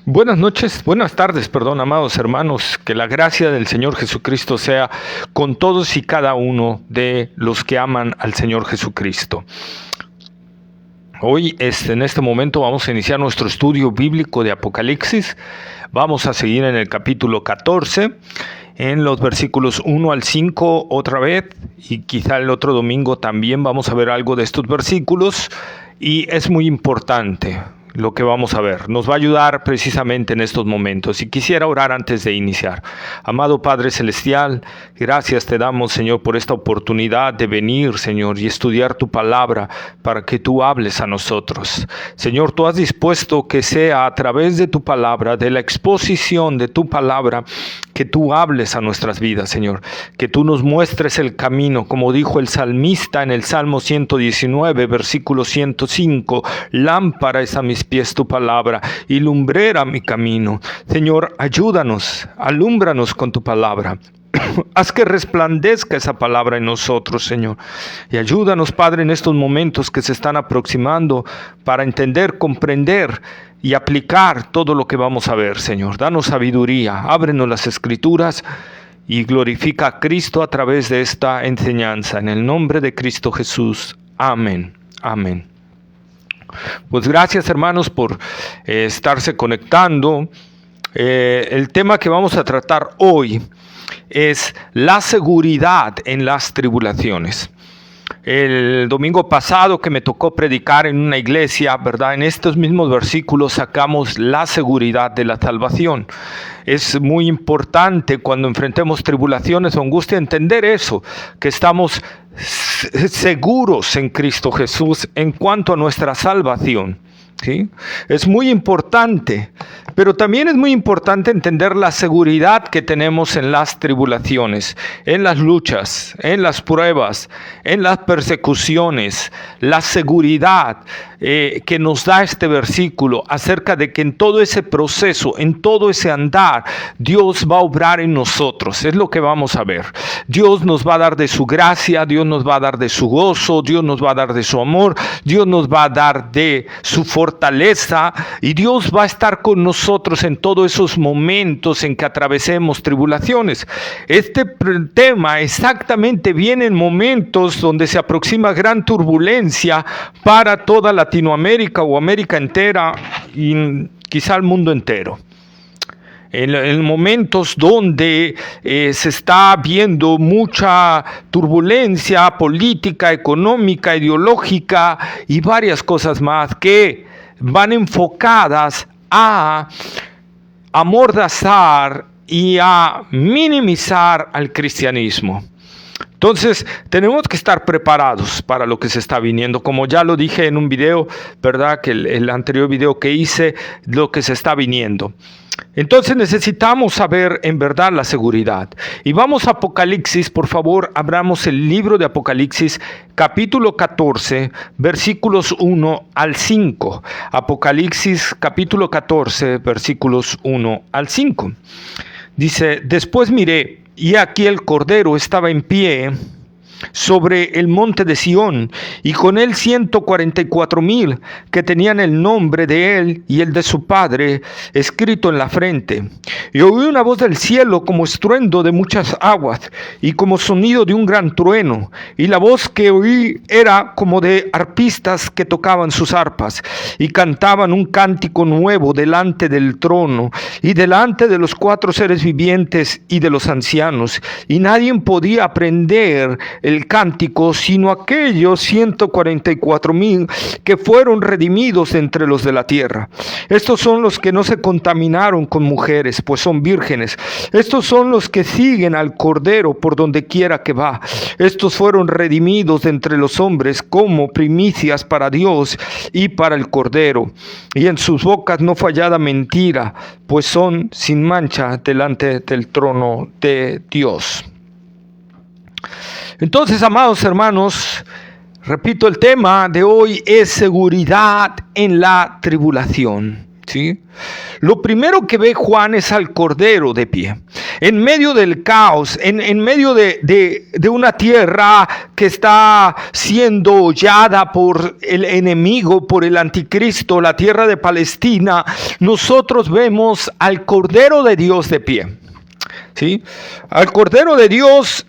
Buenas noches, buenas tardes, perdón, amados hermanos, que la gracia del Señor Jesucristo sea con todos y cada uno de los que aman al Señor Jesucristo. Hoy, en este momento, vamos a iniciar nuestro estudio bíblico de Apocalipsis. Vamos a seguir en el capítulo 14, en los versículos 1 al 5 otra vez, y quizá el otro domingo también vamos a ver algo de estos versículos, y es muy importante lo que vamos a ver. Nos va a ayudar precisamente en estos momentos. Y quisiera orar antes de iniciar. Amado Padre Celestial, gracias te damos, Señor, por esta oportunidad de venir, Señor, y estudiar tu palabra para que tú hables a nosotros. Señor, tú has dispuesto que sea a través de tu palabra, de la exposición de tu palabra, que tú hables a nuestras vidas, Señor. Que tú nos muestres el camino, como dijo el salmista en el Salmo 119, versículo 105. Lámpara es a mis pies tu palabra y lumbrera mi camino. Señor, ayúdanos, alúmbranos con tu palabra. Haz que resplandezca esa palabra en nosotros, Señor. Y ayúdanos, Padre, en estos momentos que se están aproximando para entender, comprender y aplicar todo lo que vamos a ver, Señor. Danos sabiduría, ábrenos las Escrituras y glorifica a Cristo a través de esta enseñanza. En el nombre de Cristo Jesús. Amén. Amén. Pues gracias, hermanos, por estarse conectando. El tema que vamos a tratar hoy es la seguridad en las tribulaciones. El domingo pasado que me tocó predicar en una iglesia, ¿verdad? En estos mismos versículos sacamos la seguridad de la salvación. Es muy importante cuando enfrentemos tribulaciones o angustia entender eso, que estamos seguros en Cristo Jesús en cuanto a nuestra salvación. ¿Sí? Es muy importante, pero también es muy importante entender la seguridad que tenemos en las tribulaciones, en las luchas, en las pruebas, en las persecuciones, la seguridad que nos da este versículo acerca de que en todo ese proceso, en todo ese andar, Dios va a obrar en nosotros. Es lo que vamos a ver. Dios nos va a dar de su gracia, Dios nos va a dar de su gozo, Dios nos va a dar de su amor, Dios nos va a dar de su fortaleza y Dios va a estar con nosotros en todos esos momentos en que atravesemos tribulaciones. Este tema exactamente viene en momentos donde se aproxima gran turbulencia para toda Latinoamérica o América entera y quizá el mundo entero. En momentos donde se está viendo mucha turbulencia política, económica, ideológica y varias cosas más que van enfocadas a amordazar y a minimizar al cristianismo. Entonces, tenemos que estar preparados para lo que se está viniendo. Como ya lo dije en un video, ¿verdad? Que el anterior video que hice, lo que se está viniendo. Entonces necesitamos saber en verdad la seguridad. Y vamos a Apocalipsis, por favor, abramos el libro de Apocalipsis, capítulo 14, versículos 1 al 5. Apocalipsis, capítulo 14, versículos 1 al 5. Dice, después miré, y aquí el Cordero estaba en pie sobre el monte de Sión, y con él 144,000 que tenían el nombre de él y el de su padre escrito en la frente. Y oí una voz del cielo como estruendo de muchas aguas y como sonido de un gran trueno, y la voz que oí era como de arpistas que tocaban sus arpas y cantaban un cántico nuevo delante del trono y delante de los 4 seres vivientes y de los ancianos, y nadie podía aprender el cántico, sino aquellos 144,000 que fueron redimidos entre los de la tierra. Estos son los que no se contaminaron con mujeres, pues son vírgenes. Estos son los que siguen al Cordero por donde quiera que va. Estos fueron redimidos entre los hombres como primicias para Dios y para el Cordero. Y en sus bocas no fue hallada mentira, pues son sin mancha delante del trono de Dios. Entonces, amados hermanos, repito, el tema de hoy es seguridad en la tribulación, ¿sí? lo primero que ve Juan es al Cordero de pie. En medio del caos, en medio de una tierra que está siendo hollada por el enemigo, por el anticristo, la tierra de Palestina, nosotros vemos al Cordero de Dios de pie. ¿Sí? Al Cordero de Dios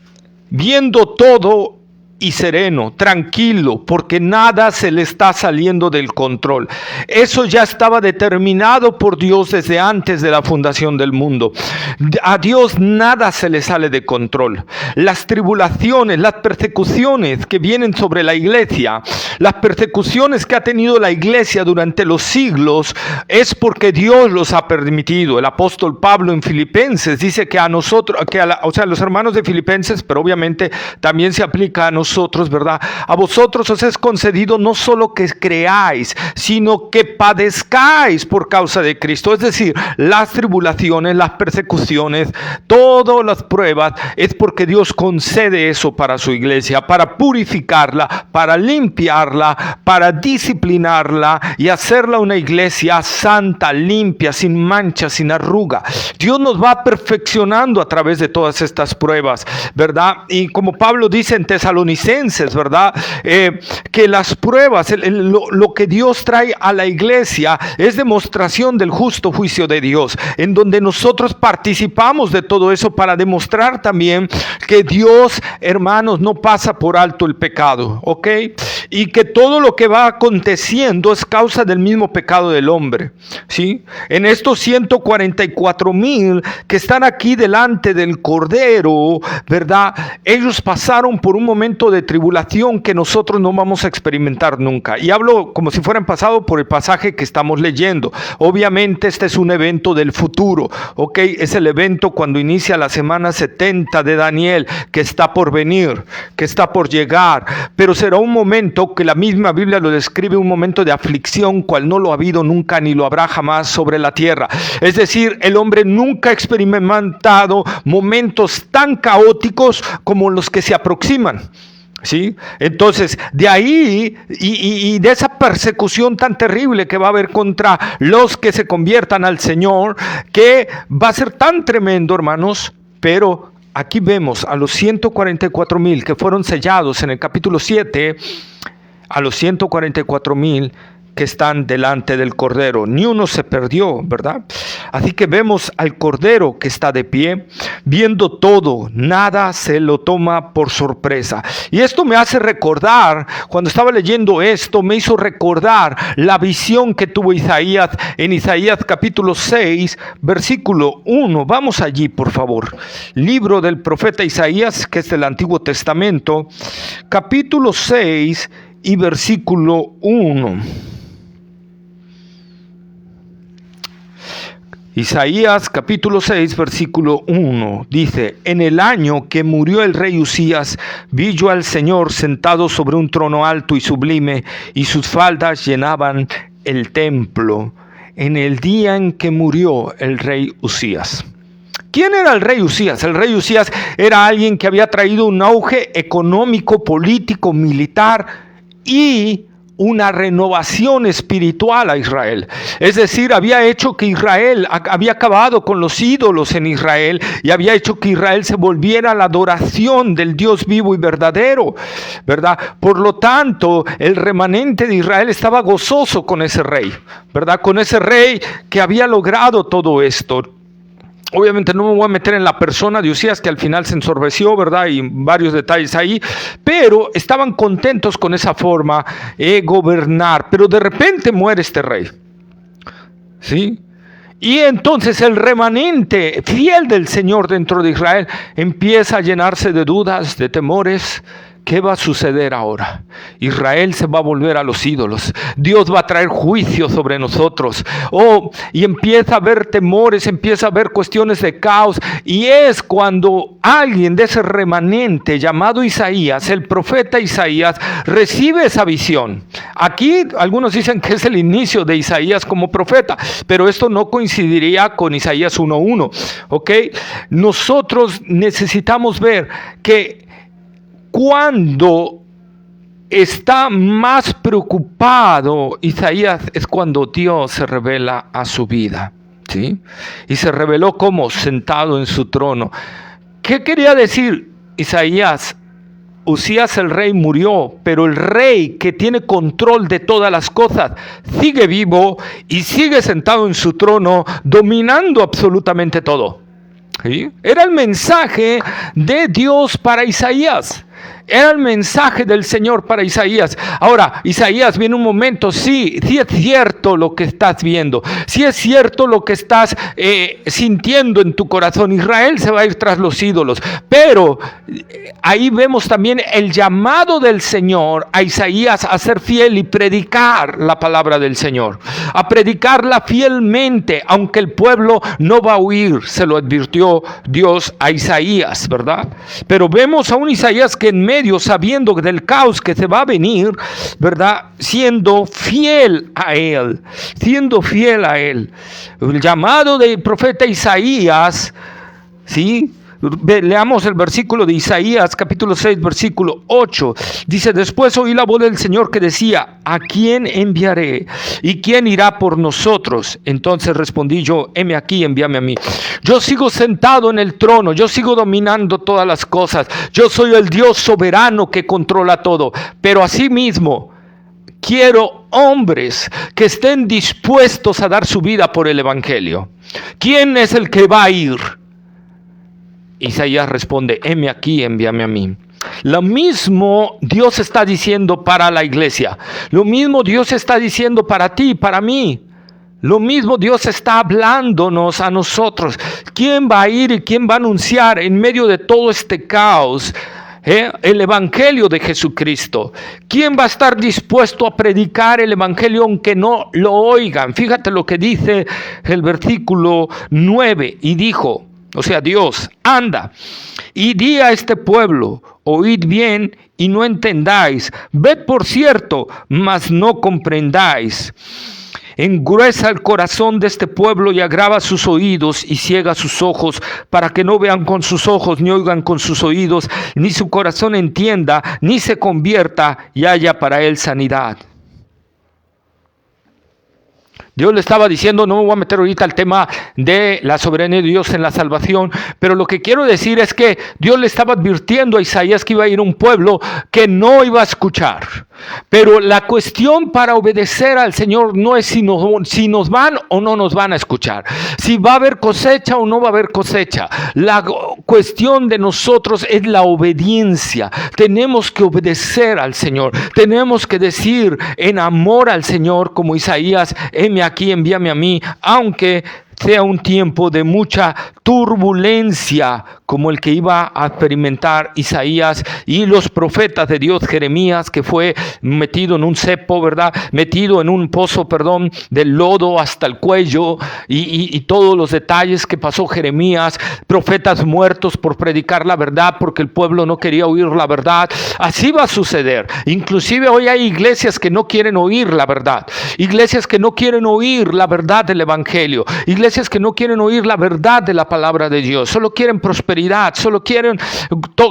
viendo todo y sereno, tranquilo, porque nada se le está saliendo del control. Eso ya estaba determinado por Dios desde antes de la fundación del mundo. A Dios nada se le sale de control. Las tribulaciones, las persecuciones que vienen sobre la iglesia, las persecuciones que ha tenido la iglesia durante los siglos, es porque Dios los ha permitido. El apóstol Pablo en Filipenses dice que a nosotros, a los hermanos de Filipenses, pero obviamente también se aplica a nosotros, ¿verdad? A vosotros os es concedido no solo que creáis, sino que padezcáis por causa de Cristo. Es decir, las tribulaciones, las persecuciones, todas las pruebas, es porque Dios concede eso para su iglesia, para purificarla, para limpiarla, para disciplinarla y hacerla una iglesia santa, limpia, sin mancha, sin arruga. Dios nos va perfeccionando a través de todas estas pruebas, ¿verdad? Y como Pablo dice en Tesalonicenses, ¿verdad? Que las pruebas, lo que Dios trae a la iglesia es demostración del justo juicio de Dios, en donde nosotros participamos de todo eso para demostrar también que Dios, hermanos, no pasa por alto el pecado, ¿ok? Y que todo lo que va aconteciendo es causa del mismo pecado del hombre, ¿sí? En estos 144,000 que están aquí delante del Cordero, ¿verdad? Ellos pasaron por un momento de tribulación que nosotros no vamos a experimentar nunca. Y hablo como si fueran pasado por el pasaje que estamos leyendo. Obviamente este es un evento del futuro, ¿ok? Es el evento cuando inicia la semana 70 de Daniel, que está por venir, que está por llegar. Pero será un momento que la misma Biblia lo describe, un momento de aflicción, cual no lo ha habido nunca ni lo habrá jamás sobre la tierra. Es decir, el hombre nunca ha experimentado momentos tan caóticos como los que se aproximan. ¿Sí? Entonces, de ahí y de esa persecución tan terrible que va a haber contra los que se conviertan al Señor, que va a ser tan tremendo, hermanos, pero aquí vemos a los 144,000 que fueron sellados en el capítulo 7, a los 144,000 que están delante del Cordero. Ni uno se perdió, ¿verdad? Así que vemos al Cordero que está de pie, viendo todo, nada se lo toma por sorpresa. Y esto me hace recordar, cuando estaba leyendo esto, me hizo recordar la visión que tuvo Isaías en Isaías capítulo 6, versículo 1. Vamos allí, por favor. Libro del profeta Isaías, que es del Antiguo Testamento, capítulo 6 y versículo 1. Isaías capítulo 6 versículo 1 dice: en el año que murió el rey Usías, vi yo al Señor sentado sobre un trono alto y sublime, y sus faldas llenaban el templo. En el día en que murió el rey Usías. ¿Quién era el rey Usías? El rey Usías era alguien que había traído un auge económico, político, militar y una renovación espiritual a Israel. Es decir, había hecho que Israel, había acabado con los ídolos en Israel y había hecho que Israel se volviera a la adoración del Dios vivo y verdadero, ¿verdad? Por lo tanto, el remanente de Israel estaba gozoso con ese rey, ¿verdad? Con ese rey que había logrado todo esto. Obviamente no me voy a meter en la persona de Usías, que al final se ensorbeció, ¿verdad? Y varios detalles ahí, pero estaban contentos con esa forma de gobernar. Pero de repente muere este rey, ¿sí? Y entonces el remanente fiel del Señor dentro de Israel empieza a llenarse de dudas, de temores. ¿Qué va a suceder ahora? Israel se va a volver a los ídolos. Dios va a traer juicio sobre nosotros. Y empieza a haber temores, empieza a haber cuestiones de caos. Y es cuando alguien de ese remanente llamado Isaías, el profeta Isaías, recibe esa visión. Aquí algunos dicen que es el inicio de Isaías como profeta, pero esto no coincidiría con Isaías 1:1. ¿Ok? Nosotros necesitamos ver que cuando está más preocupado Isaías es cuando Dios se revela a su vida. ¿sí? Y se reveló como sentado en su trono. ¿Qué quería decir Isaías? Usías el rey murió, pero el rey que tiene control de todas las cosas sigue vivo y sigue sentado en su trono, dominando absolutamente todo. ¿Sí? Era el mensaje de Dios para Isaías. Era el mensaje del Señor para Isaías. Ahora, Isaías, viene un momento, sí es cierto lo que estás viendo, sí es cierto lo que estás sintiendo en tu corazón. Israel se va a ir tras los ídolos, pero ahí vemos también el llamado del Señor a Isaías a ser fiel y predicar la palabra del Señor, a predicarla fielmente, aunque el pueblo no va a huir, se lo advirtió Dios a Isaías, ¿verdad? Pero vemos a un Isaías que en medio, sabiendo del caos que se va a venir, ¿verdad? Siendo fiel a él, El llamado del profeta Isaías, ¿sí? Leamos el versículo de Isaías, capítulo 6, versículo 8. Dice: después oí la voz del Señor que decía: ¿a quién enviaré? ¿Y quién irá por nosotros? Entonces respondí yo: heme aquí, envíame a mí. Yo sigo sentado en el trono, yo sigo dominando todas las cosas. Yo soy el Dios soberano que controla todo. Pero asimismo, quiero hombres que estén dispuestos a dar su vida por el evangelio. ¿Quién es el que va a ir? Isaías responde: heme aquí, envíame a mí. Lo mismo Dios está diciendo para la iglesia. Lo mismo Dios está diciendo para ti, para mí. Lo mismo Dios está hablándonos a nosotros. ¿Quién va a ir y quién va a anunciar en medio de todo este caos el evangelio de Jesucristo? ¿Quién va a estar dispuesto a predicar el evangelio aunque no lo oigan? Fíjate lo que dice el versículo 9. Y dijo, o sea, Dios: anda y di a este pueblo, oíd bien y no entendáis, ved por cierto, mas no comprendáis. Engruesa el corazón de este pueblo y agrava sus oídos y ciega sus ojos, para que no vean con sus ojos, ni oigan con sus oídos, ni su corazón entienda, ni se convierta y haya para él sanidad. Dios le estaba diciendo, no me voy a meter ahorita al tema de la soberanía de Dios en la salvación, pero lo que quiero decir es que Dios le estaba advirtiendo a Isaías que iba a ir un pueblo que no iba a escuchar. Pero la cuestión para obedecer al Señor no es si nos van o no nos van a escuchar, si va a haber cosecha o no va a haber cosecha. La cuestión de nosotros es la obediencia. Tenemos que obedecer al Señor, tenemos que decir en amor al Señor como Isaías: heme aquí, envíame a mí, aunque sea un tiempo de mucha turbulencia como el que iba a experimentar Isaías y los profetas de Dios. Jeremías, que fue metido en un cepo, ¿verdad? Metido en un pozo, del lodo hasta el cuello, y todos los detalles que pasó Jeremías. Profetas muertos por predicar la verdad porque el pueblo no quería oír la verdad. Así va a suceder. Inclusive hoy hay iglesias que no quieren oír la verdad, iglesias que no quieren oír la verdad del evangelio, iglesias que no quieren oír la verdad de la palabra de Dios. Solo quieren prosperidad, solo quieren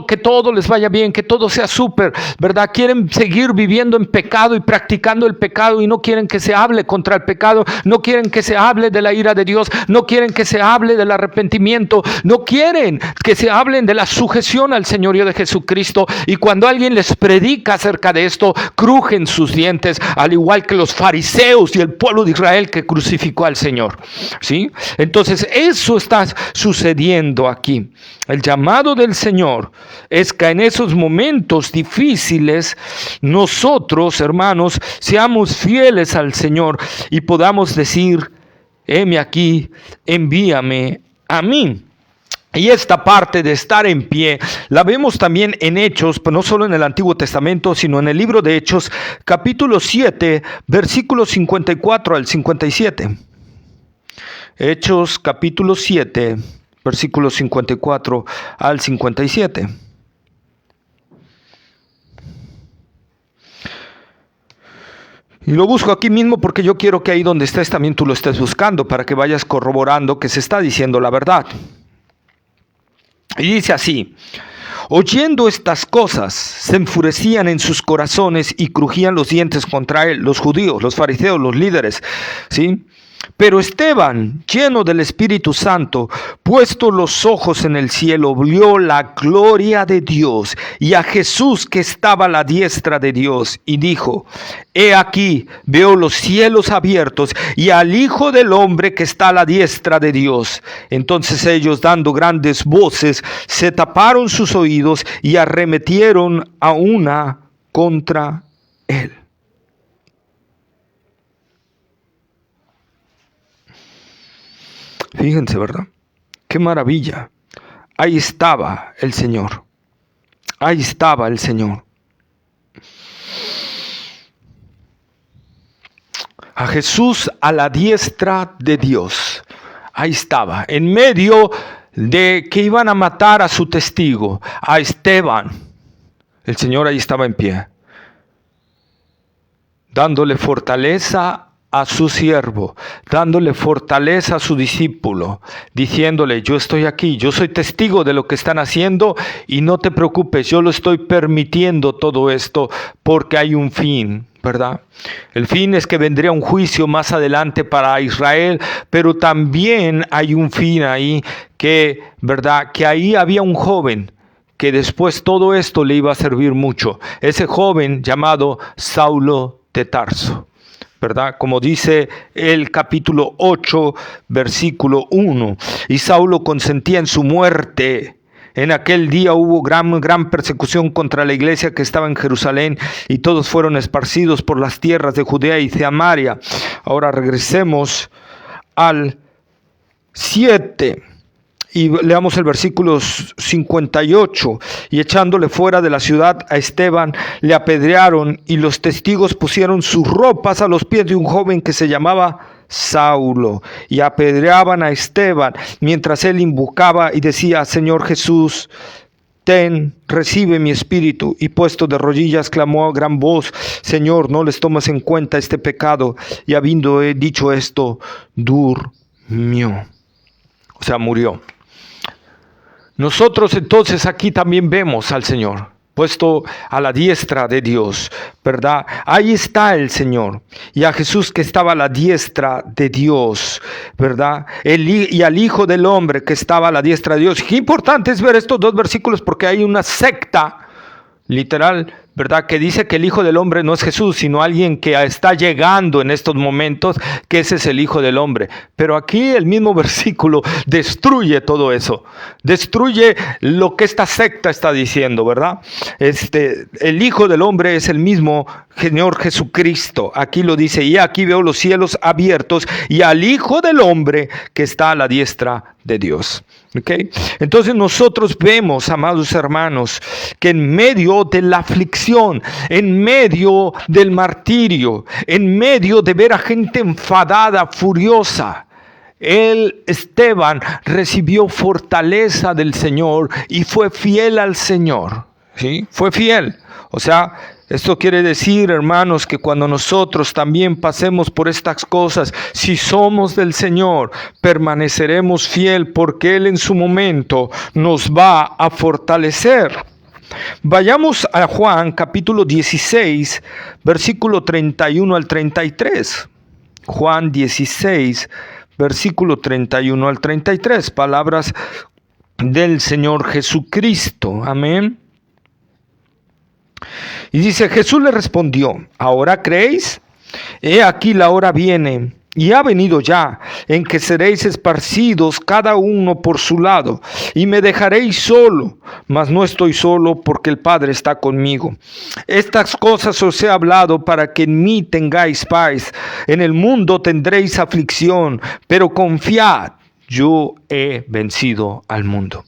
que todo les vaya bien, que todo sea súper, ¿verdad? Quieren seguir viviendo en pecado y practicando el pecado, y no quieren que se hable contra el pecado, no quieren que se hable de la ira de Dios, no quieren que se hable del arrepentimiento, no quieren que se hablen de la sujeción al señorío de Jesucristo. Y cuando alguien les predica acerca de esto, crujen sus dientes, al igual que los fariseos y el pueblo de Israel que crucificó al Señor, ¿sí? Entonces eso está sucediendo aquí. El llamado del Señor es que en esos momentos difíciles nosotros, hermanos, seamos fieles al Señor y podamos decir: heme aquí, envíame a mí. Y esta parte de estar en pie la vemos también en Hechos, pero no solo en el Antiguo Testamento, sino en el libro de Hechos, capítulo 7, versículos 54 al 57. Hechos capítulo 7, versículos 54 al 57. Y lo busco aquí mismo porque yo quiero que ahí donde estés también tú lo estés buscando, para que vayas corroborando que se está diciendo la verdad. Y dice así: oyendo estas cosas, se enfurecían en sus corazones y crujían los dientes contra él, los judíos, los fariseos, los líderes, ¿sí? Pero Esteban, lleno del Espíritu Santo, puesto los ojos en el cielo, vio la gloria de Dios y a Jesús que estaba a la diestra de Dios, y dijo: He aquí, veo los cielos abiertos y al Hijo del Hombre que está a la diestra de Dios. Entonces ellos, dando grandes voces, se taparon sus oídos y arremetieron a una contra él. Fíjense, ¿verdad? Qué maravilla. Ahí estaba el Señor. Ahí estaba el Señor. A Jesús a la diestra de Dios. Ahí estaba, en medio de que iban a matar a su testigo, a Esteban. El Señor ahí estaba en pie, dándole fortaleza a su siervo, dándole fortaleza a su discípulo, diciéndole: yo estoy aquí, yo soy testigo de lo que están haciendo y no te preocupes, yo lo estoy permitiendo todo esto porque hay un fin, ¿verdad? El fin es que vendría un juicio más adelante para Israel, pero también hay un fin ahí que, ¿verdad? Que ahí había un joven que después todo esto le iba a servir mucho. Ese joven llamado Saulo de Tarso, ¿verdad? Como dice el capítulo 8, versículo 1. Y Saulo consentía en su muerte. En aquel día hubo gran persecución contra la iglesia que estaba en Jerusalén, y todos fueron esparcidos por las tierras de Judea y Samaria. Ahora regresemos al 7. Y leamos el versículo 58. Y echándole fuera de la ciudad a Esteban, le apedrearon, y los testigos pusieron sus ropas a los pies de un joven que se llamaba Saulo, y apedreaban a Esteban mientras él invocaba y decía: Señor Jesús, recibe mi espíritu. Y puesto de rodillas clamó a gran voz: Señor, no les tomes en cuenta este pecado. Y habiendo dicho esto, durmió. O sea, murió. Nosotros entonces aquí también vemos al Señor puesto a la diestra de Dios, ¿verdad? Ahí está el Señor, y a Jesús que estaba a la diestra de Dios, ¿verdad? Y al Hijo del Hombre que estaba a la diestra de Dios. Qué importante es ver estos dos versículos, porque hay una secta literal, ¿verdad?, que dice que el Hijo del Hombre no es Jesús, sino alguien que está llegando en estos momentos, que ese es el Hijo del Hombre. Pero aquí el mismo versículo destruye todo eso, destruye lo que esta secta está diciendo, ¿verdad? El Hijo del Hombre es el mismo Señor Jesucristo. Aquí lo dice: y aquí veo los cielos abiertos y al Hijo del Hombre que está a la diestra de Dios. ¿Okay? Entonces nosotros vemos, amados hermanos, que en medio de la aflicción, en medio del martirio, en medio de ver a gente enfadada, furiosa, Esteban recibió fortaleza del Señor y fue fiel al Señor. ¿Sí? Fue fiel. O sea, esto quiere decir, hermanos, que cuando nosotros también pasemos por estas cosas, si somos del Señor, permaneceremos fiel, porque Él en su momento nos va a fortalecer. Vayamos a Juan capítulo 16, versículo 31 al 33. Juan 16, versículo 31 al 33. Palabras del Señor Jesucristo. Amén. Y dice: Jesús le respondió: ¿ahora creéis? He aquí la hora viene, y ha venido ya, en que seréis esparcidos cada uno por su lado, y me dejaréis solo, mas no estoy solo, porque el Padre está conmigo. Estas cosas os he hablado para que en mí tengáis paz. En el mundo tendréis aflicción, pero confiad, yo he vencido al mundo.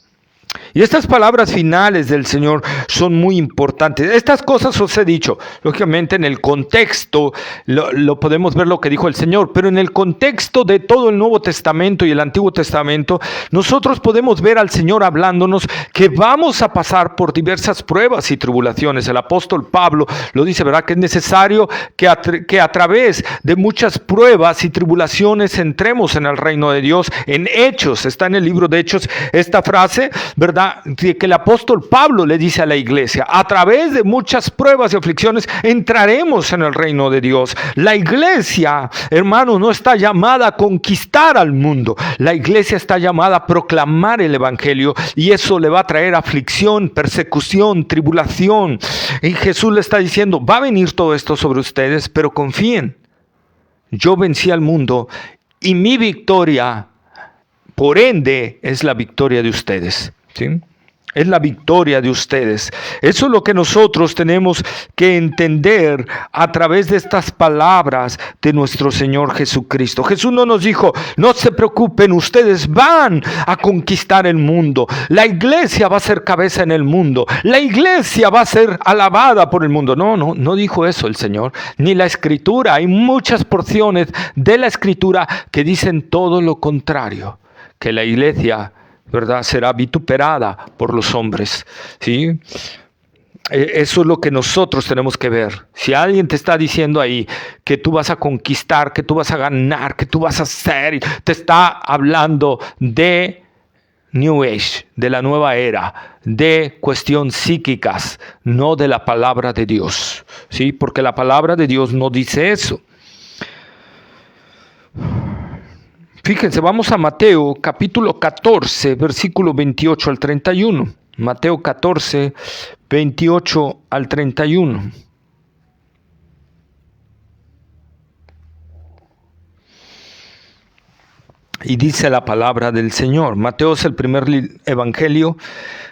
Y estas palabras finales del Señor son muy importantes. Estas cosas os he dicho. Lógicamente en el contexto lo podemos ver lo que dijo el Señor, pero en el contexto de todo el Nuevo Testamento y el Antiguo Testamento, nosotros podemos ver al Señor hablándonos que vamos a pasar por diversas pruebas y tribulaciones. El apóstol Pablo lo dice, ¿verdad?, que es necesario que a través de muchas pruebas y tribulaciones entremos en el reino de Dios. En Hechos, está en el libro de Hechos esta frase, ¿verdad? de que el apóstol Pablo le dice a la iglesia: a través de muchas pruebas y aflicciones entraremos en el reino de Dios. La iglesia, hermanos, no está llamada a conquistar al mundo. La iglesia está llamada a proclamar el evangelio, y eso le va a traer aflicción, persecución, tribulación. Y Jesús le está diciendo: va a venir todo esto sobre ustedes, pero confíen. Yo vencí al mundo, y mi victoria, por ende, es la victoria de ustedes. ¿Sí? Es la victoria de ustedes. Eso es lo que nosotros tenemos que entender a través de estas palabras de nuestro Señor Jesucristo. Jesús no nos dijo: no se preocupen, ustedes van a conquistar el mundo. La iglesia va a ser cabeza en el mundo. La iglesia va a ser alabada por el mundo. No dijo eso el Señor, ni la Escritura. Hay muchas porciones de la Escritura que dicen todo lo contrario, que la iglesia, ¿verdad?, será vituperada por los hombres. ¿Sí? Eso es lo que nosotros tenemos que ver. Si alguien te está diciendo ahí que tú vas a conquistar, que tú vas a ganar, que tú vas a hacer, te está hablando de New Age, de la nueva era, de cuestiones psíquicas, no de la palabra de Dios. ¿Sí? Porque la palabra de Dios no dice eso. Fíjense, vamos a Mateo capítulo 14, versículo 28 al 31. Mateo 14, 28 al 31. Y dice la palabra del Señor. Mateo es el primer evangelio,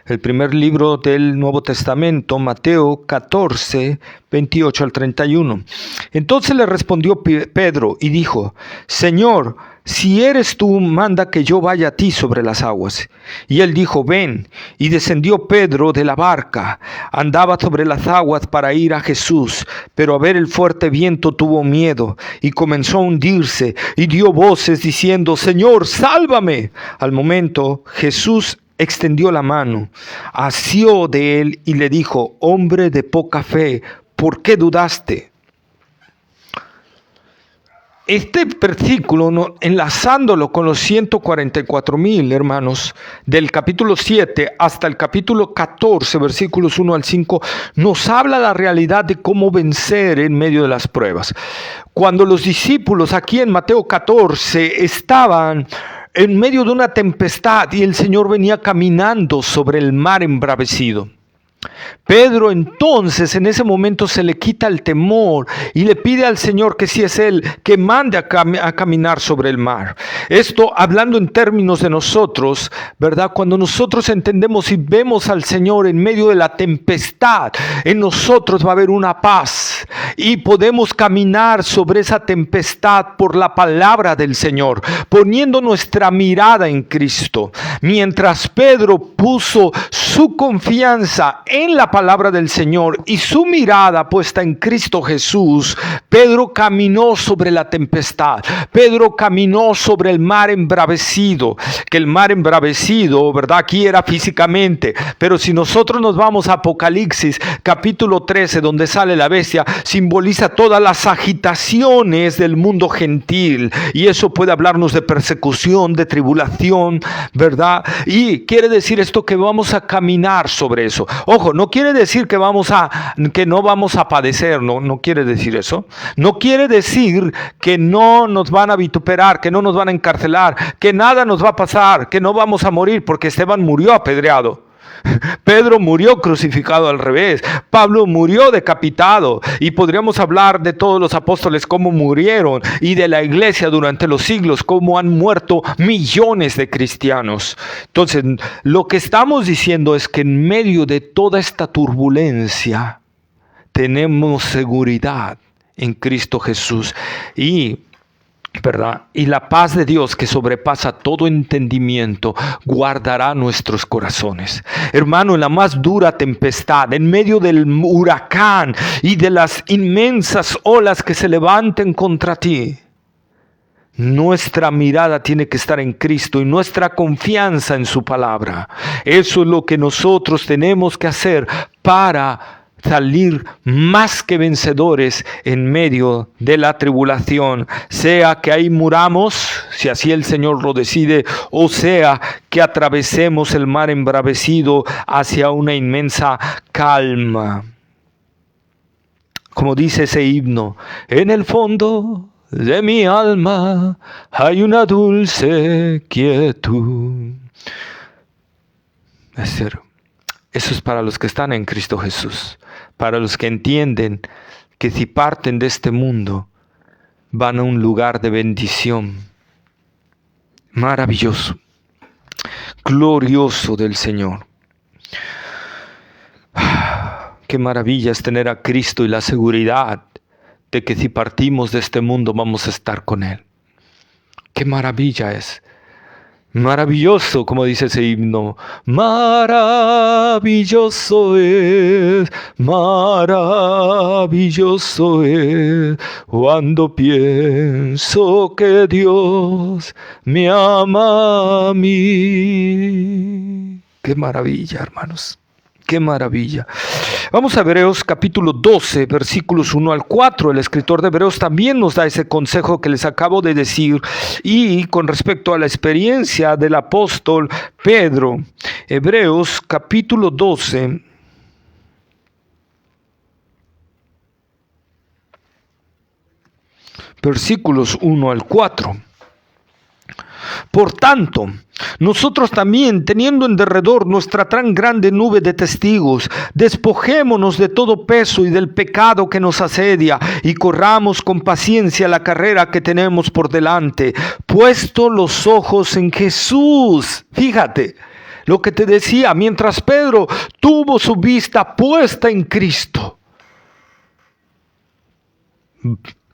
el primer libro del Nuevo Testamento. Mateo 14, 28 al 31. Entonces le respondió Pedro y dijo: Señor, si eres tú, manda que yo vaya a ti sobre las aguas. Y él dijo: ven. Y descendió Pedro de la barca. Andaba sobre las aguas para ir a Jesús, pero a ver el fuerte viento tuvo miedo y comenzó a hundirse y dio voces diciendo: Señor, sálvame. Al momento Jesús extendió la mano, asió de él y le dijo: hombre de poca fe, ¿por qué dudaste? Este versículo, enlazándolo con los 144,000, hermanos, del capítulo 7 hasta el capítulo 14, versículos 1 al 5, nos habla la realidad de cómo vencer en medio de las pruebas. Cuando los discípulos aquí en Mateo 14 estaban en medio de una tempestad y el Señor venía caminando sobre el mar embravecido, Pedro entonces en ese momento se le quita el temor y le pide al Señor, que si es Él, que mande a caminar sobre el mar. Esto hablando en términos de nosotros, ¿verdad? Cuando nosotros entendemos y vemos al Señor en medio de la tempestad, en nosotros va a haber una paz y podemos caminar sobre esa tempestad por la palabra del Señor, poniendo nuestra mirada en Cristo. Mientras Pedro puso su confianza en la palabra del Señor y su mirada puesta en Cristo Jesús, Pedro caminó sobre la tempestad. Pedro caminó sobre el mar embravecido, que el mar embravecido, ¿verdad?, aquí era físicamente, pero si nosotros nos vamos a Apocalipsis capítulo 13, donde sale la bestia, simboliza todas las agitaciones del mundo gentil, y eso puede hablarnos de persecución, de tribulación, ¿verdad? Y quiere decir esto que vamos a caminar sobre eso. Ojo, no quiere decir que no vamos a padecer, no quiere decir eso. No quiere decir que no nos van a vituperar, que no nos van a encarcelar, que nada nos va a pasar, que no vamos a morir, porque Esteban murió apedreado. Pedro murió crucificado al revés. Pablo murió decapitado. Y podríamos hablar de todos los apóstoles cómo murieron, y de la iglesia durante los siglos cómo han muerto millones de cristianos. Entonces, lo que estamos diciendo es que en medio de toda esta turbulencia tenemos seguridad en Cristo Jesús, ¿verdad? Y la paz de Dios, que sobrepasa todo entendimiento, guardará nuestros corazones. Hermano, en la más dura tempestad, en medio del huracán y de las inmensas olas que se levanten contra ti, nuestra mirada tiene que estar en Cristo y nuestra confianza en su palabra. Eso es lo que nosotros tenemos que hacer para salir más que vencedores en medio de la tribulación, sea que ahí muramos, si así el Señor lo decide, o sea que atravesemos el mar embravecido hacia una inmensa calma. Como dice ese himno, en el fondo de mi alma hay una dulce quietud. Es decir, eso es para los que están en Cristo Jesús, para los que entienden que si parten de este mundo, van a un lugar de bendición. Maravilloso, glorioso del Señor. Qué maravilla es tener a Cristo y la seguridad de que si partimos de este mundo vamos a estar con Él. Qué maravilla es. Maravilloso, como dice ese himno. Maravilloso es cuando pienso que Dios me ama a mí. Qué maravilla, hermanos. Qué maravilla. Vamos a Hebreos capítulo 12, versículos 1 al 4. El escritor de Hebreos también nos da ese consejo que les acabo de decir. Y con respecto a la experiencia del apóstol Pedro, Hebreos capítulo 12, versículos 1 al 4. Por tanto, nosotros también, teniendo en derredor nuestra tan grande nube de testigos, despojémonos de todo peso y del pecado que nos asedia, y corramos con paciencia la carrera que tenemos por delante, puesto los ojos en Jesús. Fíjate lo que te decía, mientras Pedro tuvo su vista puesta en Cristo,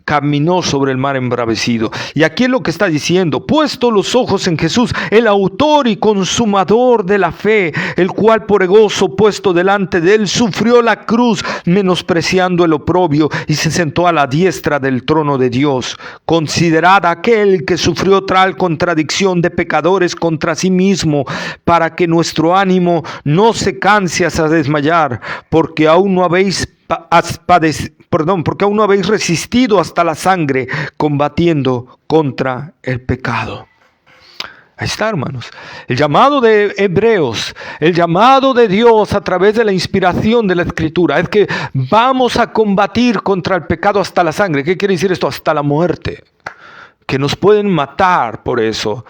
caminó sobre el mar embravecido. Y aquí es lo que está diciendo: puesto los ojos en Jesús, el autor y consumador de la fe, el cual por el gozo puesto delante de él sufrió la cruz, menospreciando el oprobio, y se sentó a la diestra del trono de Dios. Considerad aquel que sufrió tal contradicción de pecadores contra sí mismo, para que nuestro ánimo no se canse hasta desmayar, porque aún no habéis resistido hasta la sangre, combatiendo contra el pecado. Ahí está, hermanos. El llamado de Hebreos, el llamado de Dios a través de la inspiración de la Escritura, es que vamos a combatir contra el pecado hasta la sangre. ¿Qué quiere decir esto? Hasta la muerte. Que nos pueden matar por eso,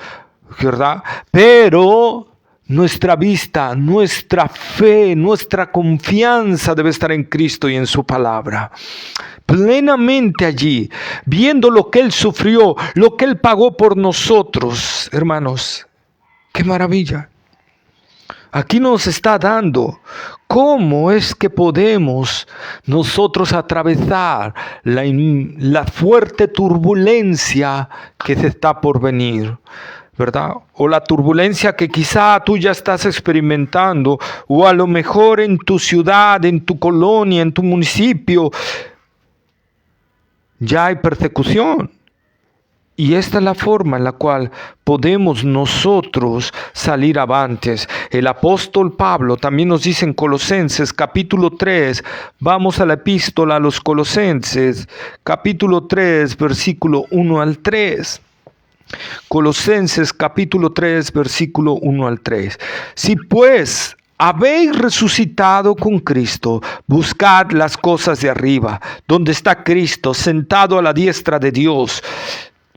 ¿verdad? Pero nuestra vista, nuestra fe, nuestra confianza debe estar en Cristo y en su palabra. Plenamente allí, viendo lo que Él sufrió, lo que Él pagó por nosotros, hermanos. ¡Qué maravilla! Aquí nos está dando cómo es que podemos nosotros atravesar la fuerte turbulencia que se está por venir, ¿verdad? O la turbulencia que quizá tú ya estás experimentando, o a lo mejor en tu ciudad, en tu colonia, en tu municipio, ya hay persecución. Y esta es la forma en la cual podemos nosotros salir avantes. El apóstol Pablo también nos dice en Colosenses capítulo 3, vamos a la epístola a los Colosenses, capítulo 3, versículo 1 al 3. Colosenses capítulo 3, versículo 1 al 3. Si pues habéis resucitado con Cristo, buscad las cosas de arriba, donde está Cristo sentado a la diestra de Dios.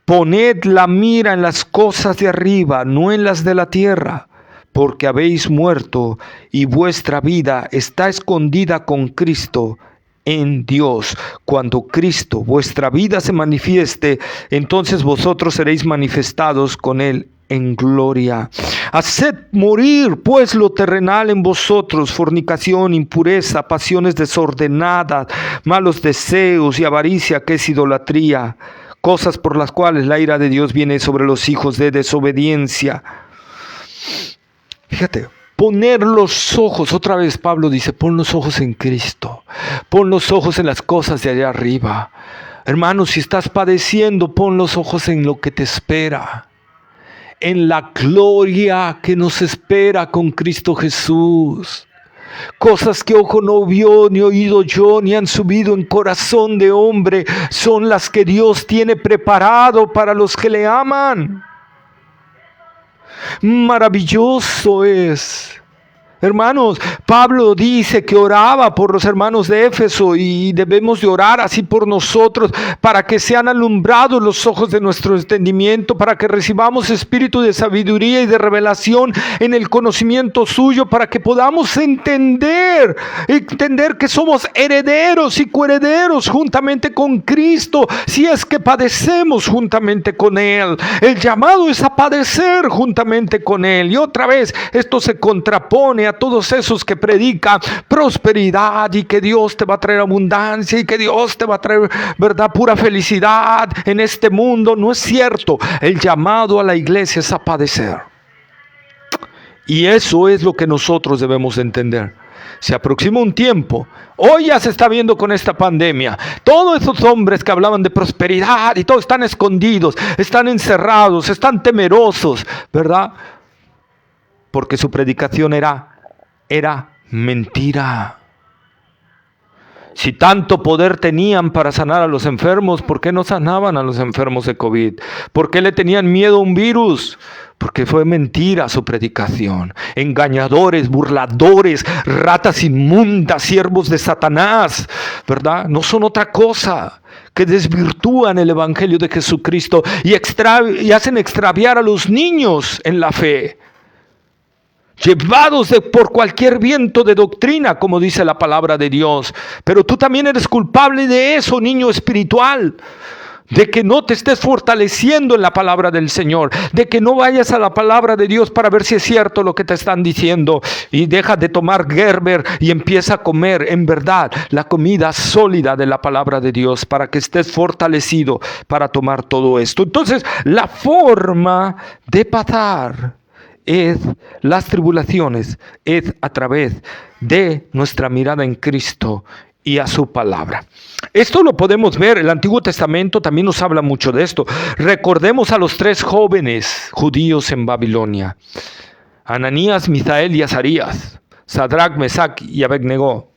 Poned la mira en las cosas de arriba, no en las de la tierra, porque habéis muerto y vuestra vida está escondida con Cristo en Dios. Cuando Cristo, vuestra vida, se manifieste, entonces vosotros seréis manifestados con Él en gloria. Haced morir pues lo terrenal en vosotros: fornicación, impureza, pasiones desordenadas, malos deseos y avaricia, que es idolatría, cosas por las cuales la ira de Dios viene sobre los hijos de desobediencia. Fíjate, poner los ojos, otra vez Pablo dice, pon los ojos en Cristo, pon los ojos en las cosas de allá arriba. Hermanos, si estás padeciendo, pon los ojos en lo que te espera, en la gloria que nos espera con Cristo Jesús. Cosas que ojo no vio, ni oído yo, ni han subido en corazón de hombre, son las que Dios tiene preparado para los que le aman. Maravilloso es. Hermanos, Pablo dice que oraba por los hermanos de Éfeso y debemos de orar así por nosotros para que sean alumbrados los ojos de nuestro entendimiento, para que recibamos espíritu de sabiduría y de revelación en el conocimiento suyo, para que podamos entender que somos herederos y coherederos juntamente con Cristo, si es que padecemos juntamente con Él. El llamado es a padecer juntamente con Él. Y otra vez, esto se contrapone a todos esos que predican prosperidad y que Dios te va a traer abundancia y que Dios te va a traer, ¿verdad?, pura felicidad en este mundo. No es cierto. El llamado a la iglesia es a padecer. Y eso es lo que nosotros debemos entender. Se aproxima un tiempo. Hoy ya se está viendo con esta pandemia. Todos esos hombres que hablaban de prosperidad y todos están escondidos, están encerrados, están temerosos, ¿verdad? Porque su predicación era mentira. Si tanto poder tenían para sanar a los enfermos, ¿por qué no sanaban a los enfermos de COVID? ¿Por qué le tenían miedo a un virus? Porque fue mentira su predicación. Engañadores, burladores, ratas inmundas, siervos de Satanás, ¿verdad? No son otra cosa que desvirtúan el evangelio de Jesucristo y hacen extraviar a los niños en la fe, llevados por cualquier viento de doctrina, como dice la palabra de Dios. Pero tú también eres culpable de eso, niño espiritual, de que no te estés fortaleciendo en la palabra del Señor, de que no vayas a la palabra de Dios para ver si es cierto lo que te están diciendo, y deja de tomar Gerber y empieza a comer en verdad la comida sólida de la palabra de Dios, para que estés fortalecido para tomar todo esto. Entonces, la forma de pasar las tribulaciones es a través de nuestra mirada en Cristo y a su palabra. Esto lo podemos ver, el Antiguo Testamento también nos habla mucho de esto. Recordemos a los 3 jóvenes judíos en Babilonia: Ananías, Misael y Azarías, Sadrach, Mesach y Abednego.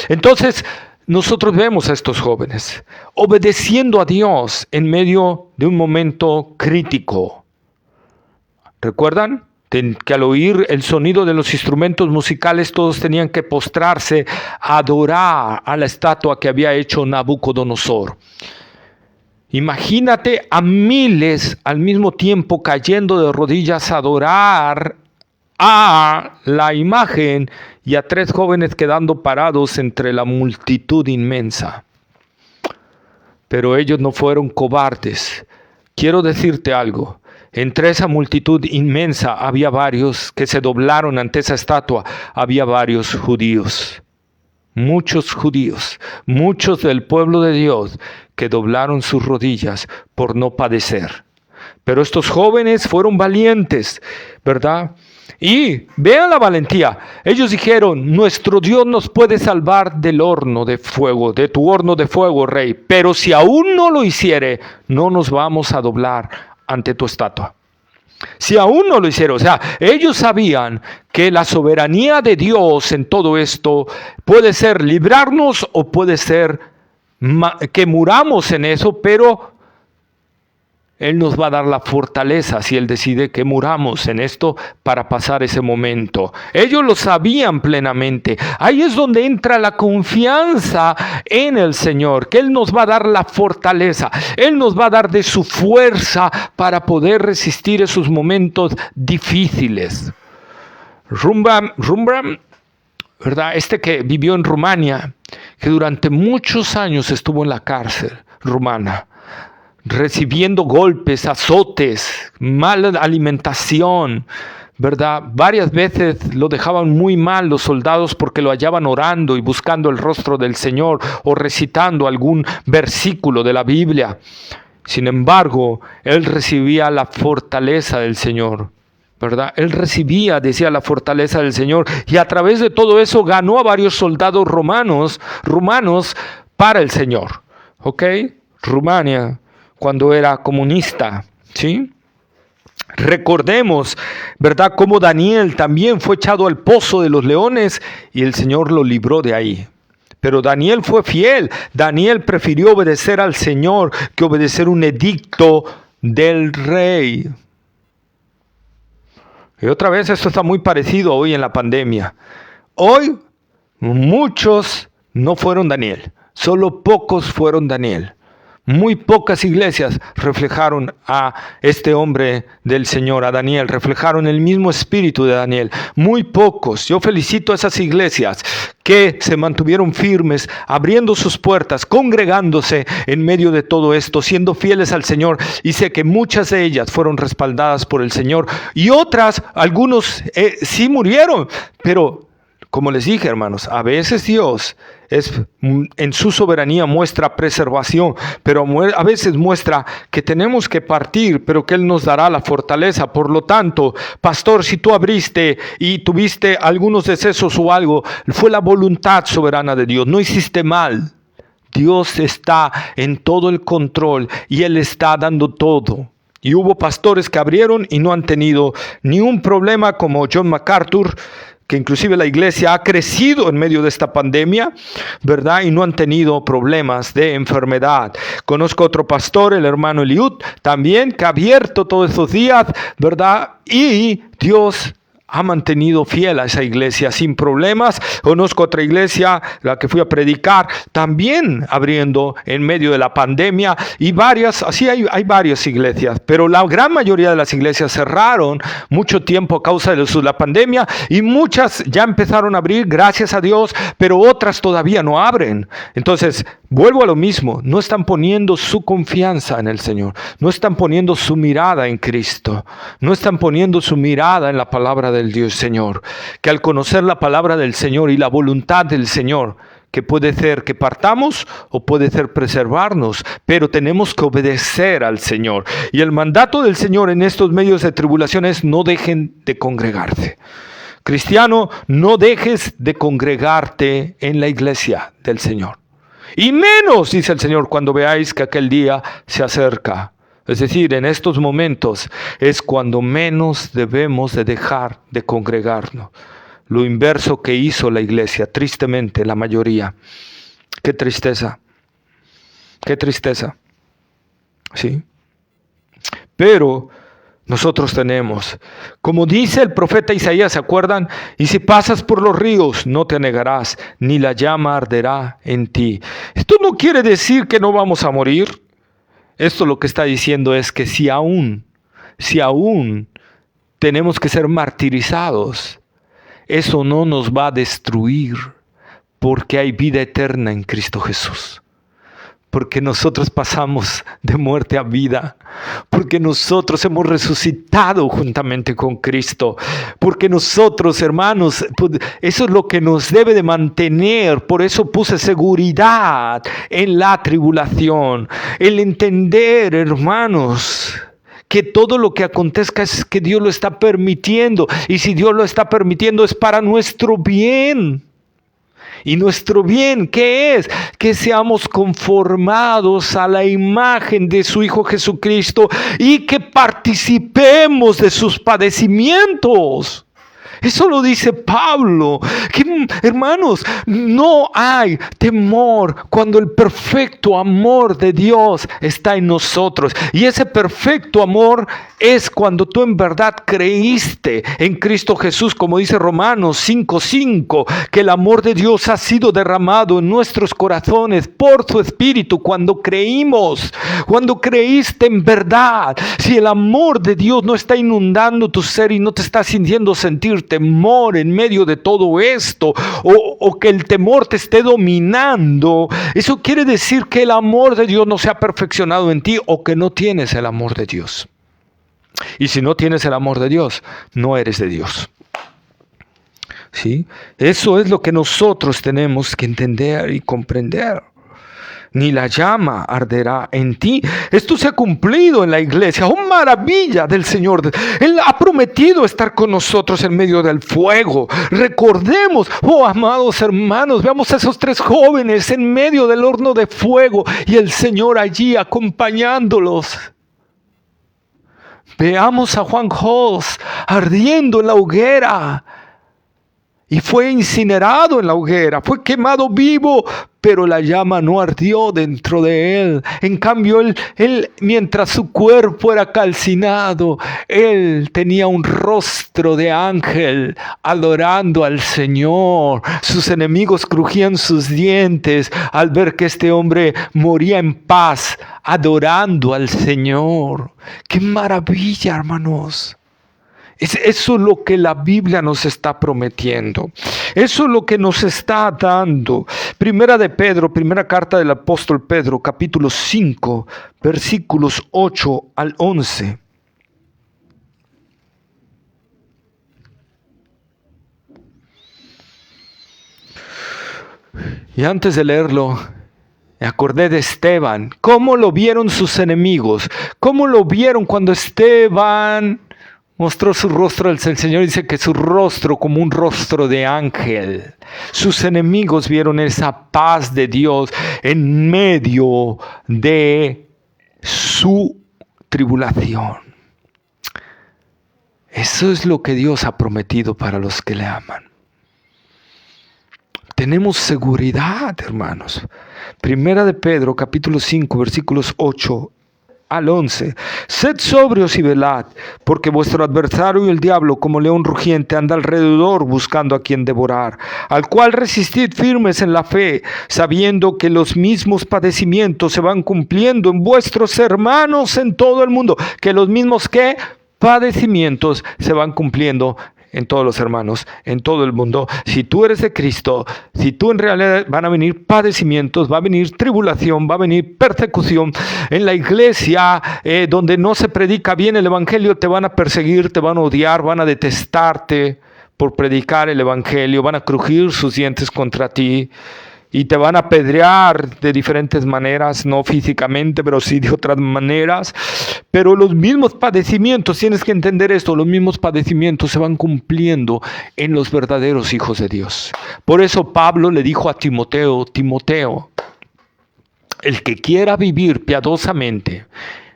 Entonces, nosotros vemos a estos jóvenes obedeciendo a Dios en medio de un momento crítico. ¿Recuerdan? Que al oír el sonido de los instrumentos musicales todos tenían que postrarse a adorar a la estatua que había hecho Nabucodonosor. Imagínate a miles al mismo tiempo cayendo de rodillas a adorar a la imagen y a 3 jóvenes quedando parados entre la multitud inmensa. Pero ellos no fueron cobardes. Quiero decirte algo. Entre esa multitud inmensa había varios que se doblaron ante esa estatua. Había varios judíos, muchos del pueblo de Dios que doblaron sus rodillas por no padecer. Pero estos jóvenes fueron valientes, ¿verdad? Y vean la valentía. Ellos dijeron: nuestro Dios nos puede salvar del horno de fuego, de tu horno de fuego, rey. Pero si aún no lo hiciere, no nos vamos a doblar ante tu estatua. Si aún no lo hicieron, o sea, ellos sabían que la soberanía de Dios en todo esto puede ser librarnos o puede ser que muramos en eso, pero Él nos va a dar la fortaleza si Él decide que muramos en esto para pasar ese momento. Ellos lo sabían plenamente. Ahí es donde entra la confianza en el Señor, que Él nos va a dar la fortaleza. Él nos va a dar de su fuerza para poder resistir esos momentos difíciles. Rembrandt, ¿verdad? Que vivió en Rumania, que durante muchos años estuvo en la cárcel rumana, recibiendo golpes, azotes, mala alimentación, ¿verdad? Varias veces lo dejaban muy mal los soldados porque lo hallaban orando y buscando el rostro del Señor o recitando algún versículo de la Biblia. Sin embargo, él recibía la fortaleza del Señor, ¿verdad? Él recibía, decía, la fortaleza del Señor, y a través de todo eso ganó a varios soldados rumanos para el Señor. ¿Ok? Rumania, cuando era comunista, ¿sí? Recordemos, ¿verdad?, cómo Daniel también fue echado al pozo de los leones y el Señor lo libró de ahí. Pero Daniel fue fiel. Daniel prefirió obedecer al Señor que obedecer un edicto del rey. Y otra vez esto está muy parecido hoy en la pandemia. Hoy muchos no fueron Daniel. Solo pocos fueron Daniel. Muy pocas iglesias reflejaron a este hombre del Señor, a Daniel, reflejaron el mismo espíritu de Daniel. Muy pocos. Yo felicito a esas iglesias que se mantuvieron firmes, abriendo sus puertas, congregándose en medio de todo esto, siendo fieles al Señor. Y sé que muchas de ellas fueron respaldadas por el Señor. Y otras, algunos sí murieron, pero como les dije, hermanos, a veces Dios en su soberanía muestra preservación, pero a veces muestra que tenemos que partir, pero que Él nos dará la fortaleza. Por lo tanto, pastor, si tú abriste y tuviste algunos decesos o algo, fue la voluntad soberana de Dios, no hiciste mal. Dios está en todo el control y Él está dando todo. Y hubo pastores que abrieron y no han tenido ni un problema, como John MacArthur, que inclusive la iglesia ha crecido en medio de esta pandemia, ¿verdad? Y no han tenido problemas de enfermedad. Conozco otro pastor, el hermano Eliud, también, que ha abierto todos estos días, ¿verdad? Y Dios ha mantenido fiel a esa iglesia sin problemas. Conozco otra iglesia, la que fui a predicar, también abriendo en medio de la pandemia, y varias, así hay varias iglesias, pero la gran mayoría de las iglesias cerraron mucho tiempo a causa de la pandemia, y muchas ya empezaron a abrir, gracias a Dios, pero otras todavía no abren. Entonces, vuelvo a lo mismo, no están poniendo su confianza en el Señor, no están poniendo su mirada en Cristo, no están poniendo su mirada en la palabra del Dios Señor, que al conocer la palabra del Señor y la voluntad del Señor, que puede ser que partamos o puede ser preservarnos, pero tenemos que obedecer al Señor. Y el mandato del Señor en estos medios de tribulación es: no dejen de congregarse. Cristiano, no dejes de congregarte en la iglesia del Señor. Y menos, dice el Señor, cuando veáis que aquel día se acerca. Es decir, en estos momentos es cuando menos debemos de dejar de congregarnos. Lo inverso que hizo la iglesia, tristemente, la mayoría. Qué tristeza. Qué tristeza. ¿Sí? Pero nosotros tenemos, como dice el profeta Isaías, ¿se acuerdan? Y si pasas por los ríos, no te anegarás, ni la llama arderá en ti. Esto no quiere decir que no vamos a morir. Esto lo que está diciendo es que si aún tenemos que ser martirizados, eso no nos va a destruir, porque hay vida eterna en Cristo Jesús. Porque nosotros pasamos de muerte a vida, porque nosotros hemos resucitado juntamente con Cristo, porque nosotros, hermanos, eso es lo que nos debe de mantener. Por eso puse seguridad en la tribulación, el entender, hermanos, que todo lo que acontezca es que Dios lo está permitiendo, y si Dios lo está permitiendo es para nuestro bien. Y nuestro bien, ¿qué es? Que seamos conformados a la imagen de su Hijo Jesucristo y que participemos de sus padecimientos. Eso lo dice Pablo, que, hermanos, no hay temor cuando el perfecto amor de Dios está en nosotros. Y ese perfecto amor es cuando tú en verdad creíste en Cristo Jesús, como dice Romanos 5:5, que el amor de Dios ha sido derramado en nuestros corazones por su Espíritu cuando creímos, cuando creíste en verdad. Si el amor de Dios no está inundando tu ser y no te está haciendo sentir temor en medio de todo esto, o que el temor te esté dominando, eso quiere decir que el amor de Dios no se ha perfeccionado en ti, o que no tienes el amor de Dios. Y si no tienes el amor de Dios, no eres de Dios. ¿Sí? Eso es lo que nosotros tenemos que entender y comprender. Ni la llama arderá en ti. Esto se ha cumplido en la iglesia. ¡Oh, maravilla del Señor! Él ha prometido estar con nosotros en medio del fuego. Recordemos, oh amados hermanos, veamos a esos 3 jóvenes en medio del horno de fuego y el Señor allí acompañándolos. Veamos a Juan Hus ardiendo en la hoguera. Y fue incinerado en la hoguera, fue quemado vivo, pero la llama no ardió dentro de él. En cambio, él, mientras su cuerpo era calcinado, él tenía un rostro de ángel adorando al Señor. Sus enemigos crujían sus dientes al ver que este hombre moría en paz, adorando al Señor. ¡Qué maravilla, hermanos! Eso es lo que la Biblia nos está prometiendo. Eso es lo que nos está dando. Primera de Pedro, primera carta del apóstol Pedro, capítulo 5, versículos 8 al 11. Y antes de leerlo, me acordé de Esteban. ¿Cómo lo vieron sus enemigos? ¿Cómo lo vieron cuando Esteban mostró su rostro? El Señor dice que su rostro como un rostro de ángel. Sus enemigos vieron esa paz de Dios en medio de su tribulación. Eso es lo que Dios ha prometido para los que le aman. Tenemos seguridad, hermanos. Primera de Pedro, capítulo 5, versículos 8 al 11. Sed sobrios y velad, porque vuestro adversario el diablo, como león rugiente, anda alrededor buscando a quien devorar, al cual resistid firmes en la fe, sabiendo que los mismos padecimientos se van cumpliendo en vuestros hermanos en todo el mundo. Que los mismos ¿qué? Padecimientos se van cumpliendo en todos los hermanos, en todo el mundo. Si tú eres de Cristo, si tú en realidad, van a venir padecimientos, va a venir tribulación, va a venir persecución. En la iglesia donde no se predica bien el evangelio, te van a perseguir, te van a odiar, van a detestarte por predicar el evangelio, van a crujir sus dientes contra ti. Y te van a apedrear de diferentes maneras, no físicamente, pero sí de otras maneras. Pero los mismos padecimientos, tienes que entender esto, los mismos padecimientos se van cumpliendo en los verdaderos hijos de Dios. Por eso Pablo le dijo a Timoteo, el que quiera vivir piadosamente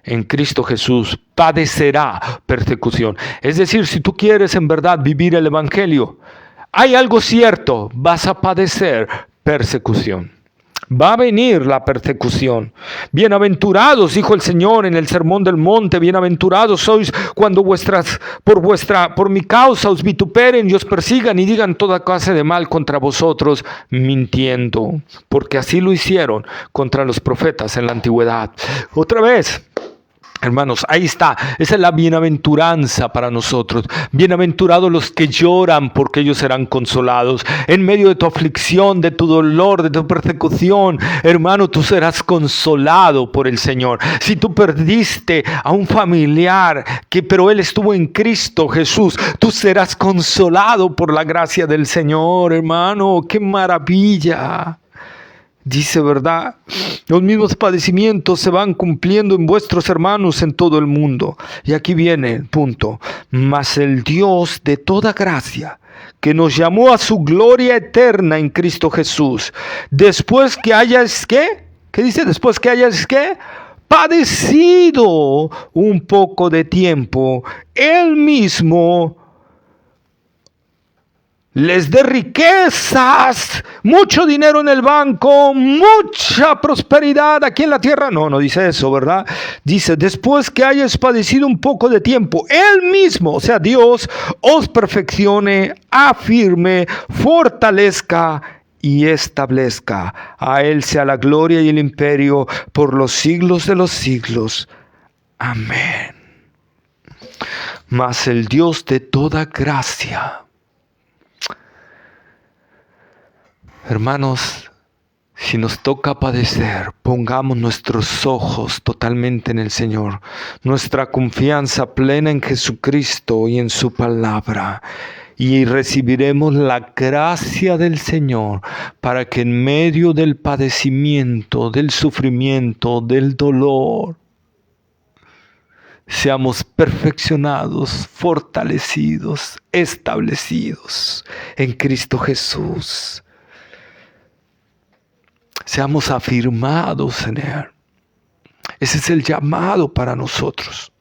en Cristo Jesús padecerá persecución. Es decir, si tú quieres en verdad vivir el evangelio, hay algo cierto, vas a padecer persecución. Va a venir la persecución. Bienaventurados, dijo el Señor en el Sermón del Monte, bienaventurados sois cuando por mi causa os vituperen y os persigan y digan toda clase de mal contra vosotros, mintiendo, porque así lo hicieron contra los profetas en la antigüedad. Otra vez, hermanos, ahí está, esa es la bienaventuranza para nosotros. Bienaventurados los que lloran, porque ellos serán consolados. En medio de tu aflicción, de tu dolor, de tu persecución, hermano, tú serás consolado por el Señor. Si tú perdiste a un familiar, pero él estuvo en Cristo Jesús, tú serás consolado por la gracia del Señor, hermano. ¡Qué maravilla! Dice, ¿verdad? Los mismos padecimientos se van cumpliendo en vuestros hermanos en todo el mundo. Y aquí viene el punto. Mas el Dios de toda gracia, que nos llamó a su gloria eterna en Cristo Jesús, después que hayas, ¿qué? ¿Qué dice? Después que hayas, ¿qué? Padecido un poco de tiempo, Él mismo les dé riquezas, mucho dinero en el banco, mucha prosperidad aquí en la tierra. No dice eso, ¿verdad? Dice, después que hayas padecido un poco de tiempo, Él mismo, o sea, Dios, os perfeccione, afirme, fortalezca y establezca. A Él sea la gloria y el imperio por los siglos de los siglos. Amén. Mas el Dios de toda gracia. Hermanos, si nos toca padecer, pongamos nuestros ojos totalmente en el Señor, nuestra confianza plena en Jesucristo y en su palabra, y recibiremos la gracia del Señor para que en medio del padecimiento, del sufrimiento, del dolor, seamos perfeccionados, fortalecidos, establecidos en Cristo Jesús. Seamos afirmados en Él. Ese es el llamado para nosotros.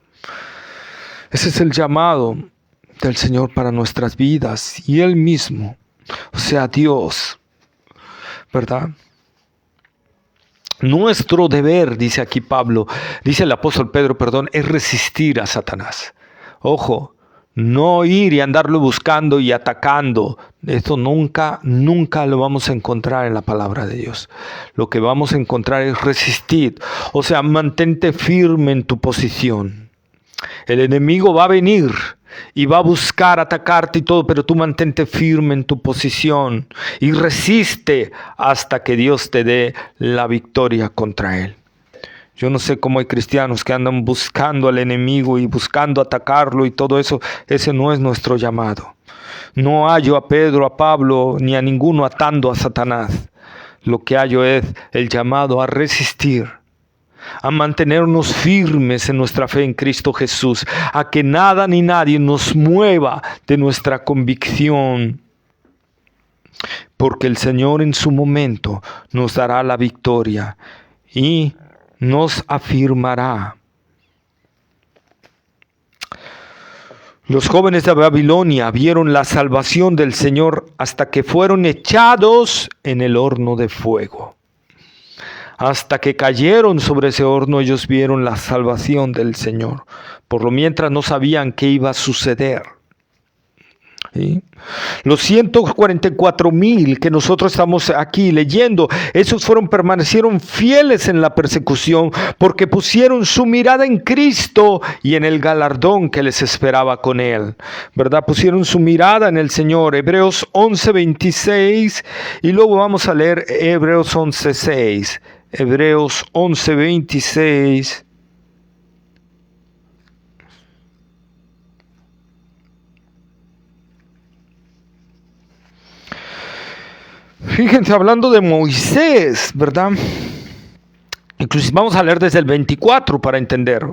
Ese es el llamado del Señor para nuestras vidas y Él mismo, o sea, Dios, ¿verdad? Nuestro deber, dice aquí Pablo, dice el apóstol Pedro, perdón, es resistir a Satanás. Ojo, no ir y andarlo buscando y atacando. Esto nunca lo vamos a encontrar en la palabra de Dios. Lo que vamos a encontrar es resistir. O sea, mantente firme en tu posición. El enemigo va a venir y va a buscar atacarte y todo, pero tú mantente firme en tu posición y resiste hasta que Dios te dé la victoria contra él. Yo no sé cómo hay cristianos que andan buscando al enemigo y buscando atacarlo y todo eso. Ese no es nuestro llamado. No hallo a Pedro, a Pablo, ni a ninguno atando a Satanás. Lo que hallo es el llamado a resistir, a mantenernos firmes en nuestra fe en Cristo Jesús, a que nada ni nadie nos mueva de nuestra convicción, porque el Señor en su momento nos dará la victoria y nos afirmará. Los jóvenes de Babilonia vieron la salvación del Señor hasta que fueron echados en el horno de fuego. Hasta que cayeron sobre ese horno, ellos vieron la salvación del Señor. Por lo mientras no sabían qué iba a suceder. ¿Sí? Los 144,000 que nosotros estamos aquí leyendo, esos permanecieron fieles en la persecución porque pusieron su mirada en Cristo y en el galardón que les esperaba con él, ¿verdad? Pusieron su mirada en el Señor. Hebreos 11:26 y luego vamos a leer Hebreos 11:6. Hebreos 11:26. Fíjense, hablando de Moisés, ¿verdad? Inclusive vamos a leer desde el 24 para entender.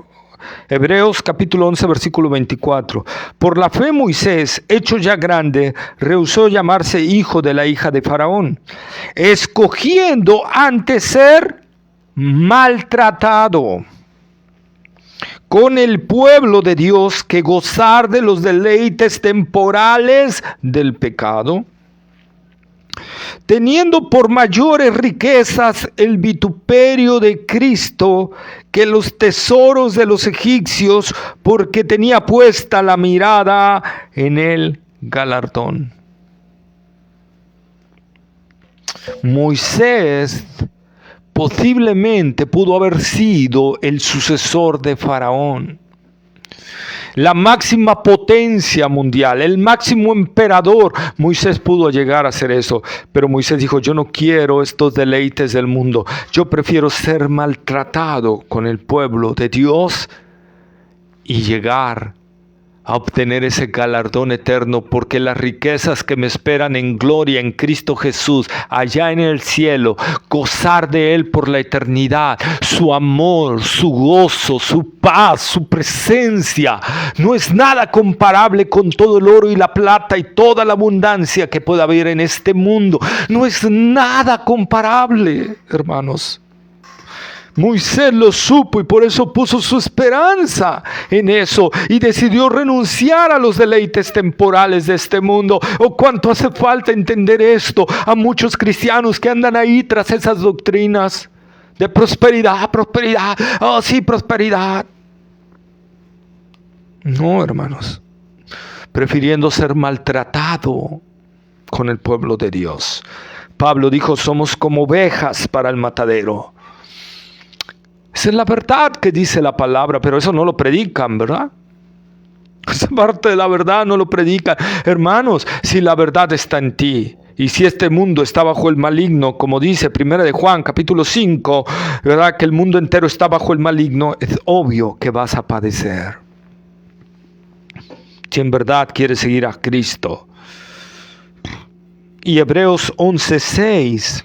Hebreos capítulo 11, versículo 24. Por la fe Moisés, hecho ya grande, rehusó llamarse hijo de la hija de Faraón, escogiendo antes ser maltratado con el pueblo de Dios que gozar de los deleites temporales del pecado, teniendo por mayores riquezas el vituperio de Cristo que los tesoros de los egipcios, porque tenía puesta la mirada en el galardón. Moisés posiblemente pudo haber sido el sucesor de Faraón, la máxima potencia mundial, el máximo emperador. Moisés pudo llegar a hacer eso, pero Moisés dijo: yo no quiero estos deleites del mundo, yo prefiero ser maltratado con el pueblo de Dios y llegar a obtener ese galardón eterno, porque las riquezas que me esperan en gloria en Cristo Jesús, allá en el cielo, gozar de Él por la eternidad, su amor, su gozo, su paz, su presencia, no es nada comparable con todo el oro y la plata y toda la abundancia que pueda haber en este mundo. No es nada comparable, hermanos. Moisés lo supo y por eso puso su esperanza en eso y decidió renunciar a los deleites temporales de este mundo. Oh, cuánto hace falta entender esto a muchos cristianos que andan ahí tras esas doctrinas de prosperidad, prosperidad, oh sí, prosperidad. No, hermanos, prefiriendo ser maltratado con el pueblo de Dios. Pablo dijo: somos como ovejas para el matadero. Esa es la verdad que dice la palabra, pero eso no lo predican, ¿verdad? Esa parte de la verdad no lo predican. Hermanos, si la verdad está en ti, y si este mundo está bajo el maligno, como dice 1 de Juan, capítulo 5, ¿verdad? Que el mundo entero está bajo el maligno, es obvio que vas a padecer. Si en verdad quieres seguir a Cristo. Y Hebreos 11:6.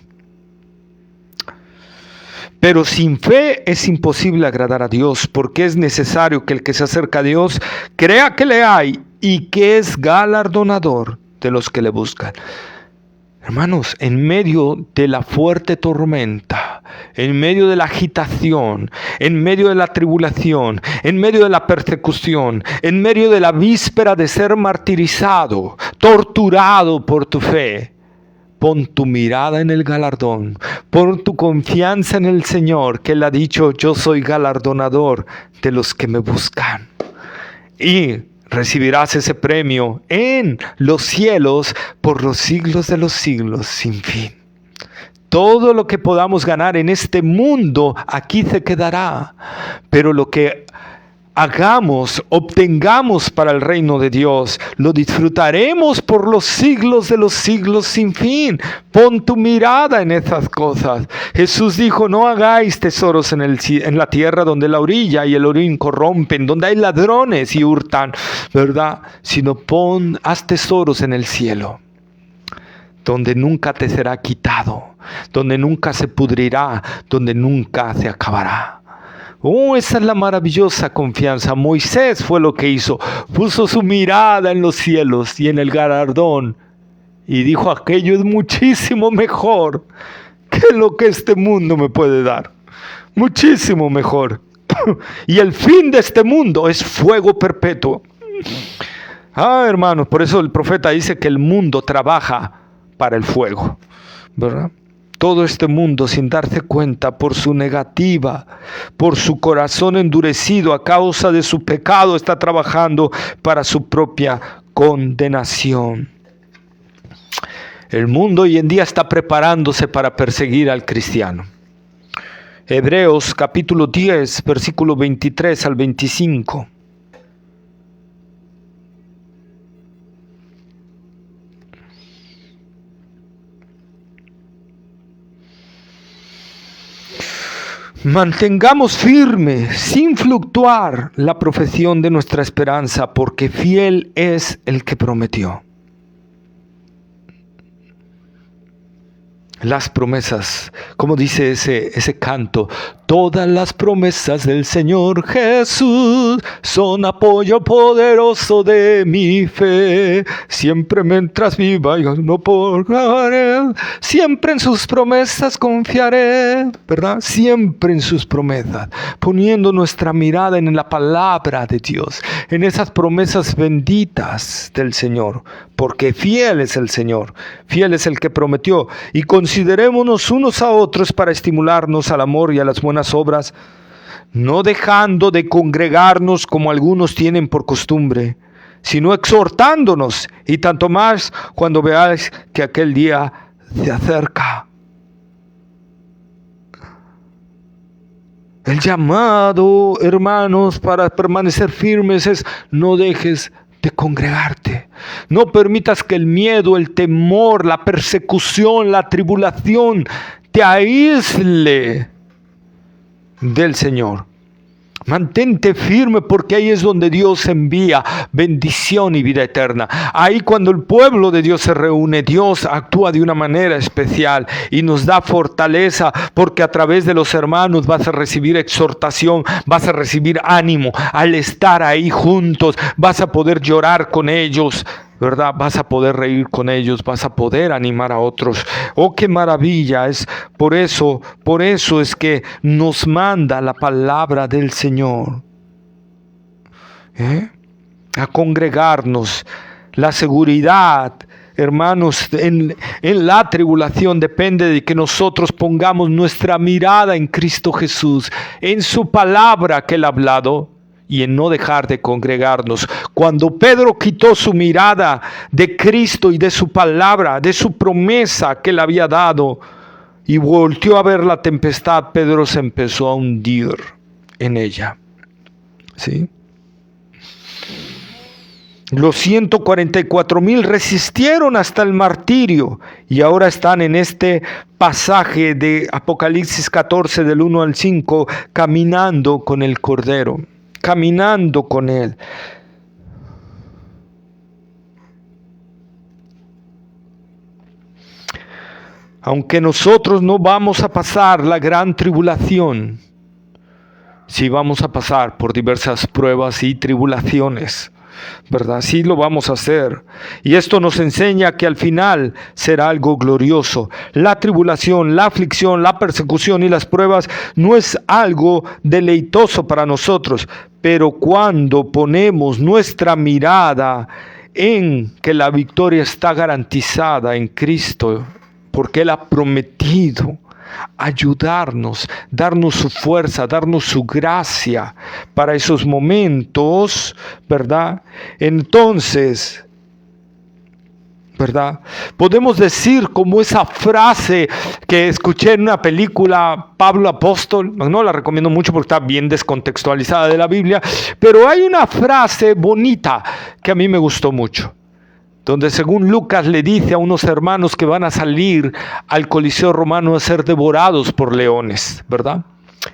Pero sin fe es imposible agradar a Dios, porque es necesario que el que se acerca a Dios crea que le hay y que es galardonador de los que le buscan. Hermanos, en medio de la fuerte tormenta, en medio de la agitación, en medio de la tribulación, en medio de la persecución, en medio de la víspera de ser martirizado, torturado por tu fe, pon tu mirada en el galardón, pon tu confianza en el Señor, que Él ha dicho: yo soy galardonador de los que me buscan. Y recibirás ese premio en los cielos por los siglos de los siglos sin fin. Todo lo que podamos ganar en este mundo aquí se quedará, pero lo que hagamos, obtengamos para el reino de Dios, lo disfrutaremos por los siglos de los siglos sin fin. Pon tu mirada en esas cosas. Jesús dijo: no hagáis tesoros en la tierra donde la orilla y el orín corrompen, donde hay ladrones y hurtan, ¿verdad? Sino haz tesoros en el cielo, donde nunca te será quitado, donde nunca se pudrirá, donde nunca se acabará. Esa es la maravillosa confianza. Moisés fue lo que hizo. Puso su mirada en los cielos y en el galardón. Y dijo: aquello es muchísimo mejor que lo que este mundo me puede dar. Muchísimo mejor. Y el fin de este mundo es fuego perpetuo. Hermanos, por eso el profeta dice que el mundo trabaja para el fuego, ¿verdad? Todo este mundo, sin darse cuenta, por su negativa, por su corazón endurecido a causa de su pecado, está trabajando para su propia condenación. El mundo hoy en día está preparándose para perseguir al cristiano. Hebreos capítulo 10, versículo 23 al 25. Mantengamos firme, sin fluctuar, la profesión de nuestra esperanza, porque fiel es el que prometió. Las promesas, como dice ese canto: todas las promesas del Señor Jesús son apoyo poderoso de mi fe. Siempre mientras viva yo no podré, siempre en sus promesas confiaré, ¿verdad? Siempre en sus promesas, poniendo nuestra mirada en la palabra de Dios, en esas promesas benditas del Señor, porque fiel es el Señor, fiel es el que prometió. Y considerémonos unos a otros para estimularnos al amor y a las buenas obras, no dejando de congregarnos como algunos tienen por costumbre, sino exhortándonos, y tanto más cuando veáis que aquel día se acerca. El llamado, hermanos, para permanecer firmes es: no dejes de congregarte. No permitas que el miedo, el temor, la persecución, la tribulación te aísle del Señor. Mantente firme, porque ahí es donde Dios envía bendición y vida eterna. Ahí, cuando el pueblo de Dios se reúne, Dios actúa de una manera especial y nos da fortaleza, porque a través de los hermanos vas a recibir exhortación, vas a recibir ánimo. Al estar ahí juntos, vas a poder llorar con ellos, ¿verdad? Vas a poder reír con ellos, vas a poder animar a otros. ¡Oh, qué maravilla! Es por eso es que nos manda la palabra del Señor, a congregarnos. La seguridad, hermanos, en la tribulación depende de que nosotros pongamos nuestra mirada en Cristo Jesús, en su palabra que Él ha hablado, y en no dejar de congregarnos. Cuando Pedro quitó su mirada de Cristo y de su palabra, de su promesa que Él había dado, y volteó a ver la tempestad, Pedro se empezó a hundir en ella. ¿Sí? Los 144,000 resistieron hasta el martirio, y ahora están en este pasaje de Apocalipsis 14, del 1 al 5, caminando con el Cordero, caminando con Él. Aunque nosotros no vamos a pasar la gran tribulación, sí vamos a pasar por diversas pruebas y tribulaciones. ¿verdad? Sí lo vamos a hacer. Y esto nos enseña que al final será algo glorioso. La tribulación, la aflicción, la persecución y las pruebas no es algo deleitoso para nosotros, pero cuando ponemos nuestra mirada en que la victoria está garantizada en Cristo, porque Él ha prometido ayudarnos, darnos su fuerza, darnos su gracia para esos momentos, ¿verdad? Entonces, ¿verdad? Podemos decir como esa frase que escuché en una película, Pablo Apóstol, no la recomiendo mucho porque está bien descontextualizada de la Biblia, pero hay una frase bonita que a mí me gustó mucho, donde según Lucas le dice a unos hermanos que van a salir al Coliseo Romano a ser devorados por leones, ¿verdad?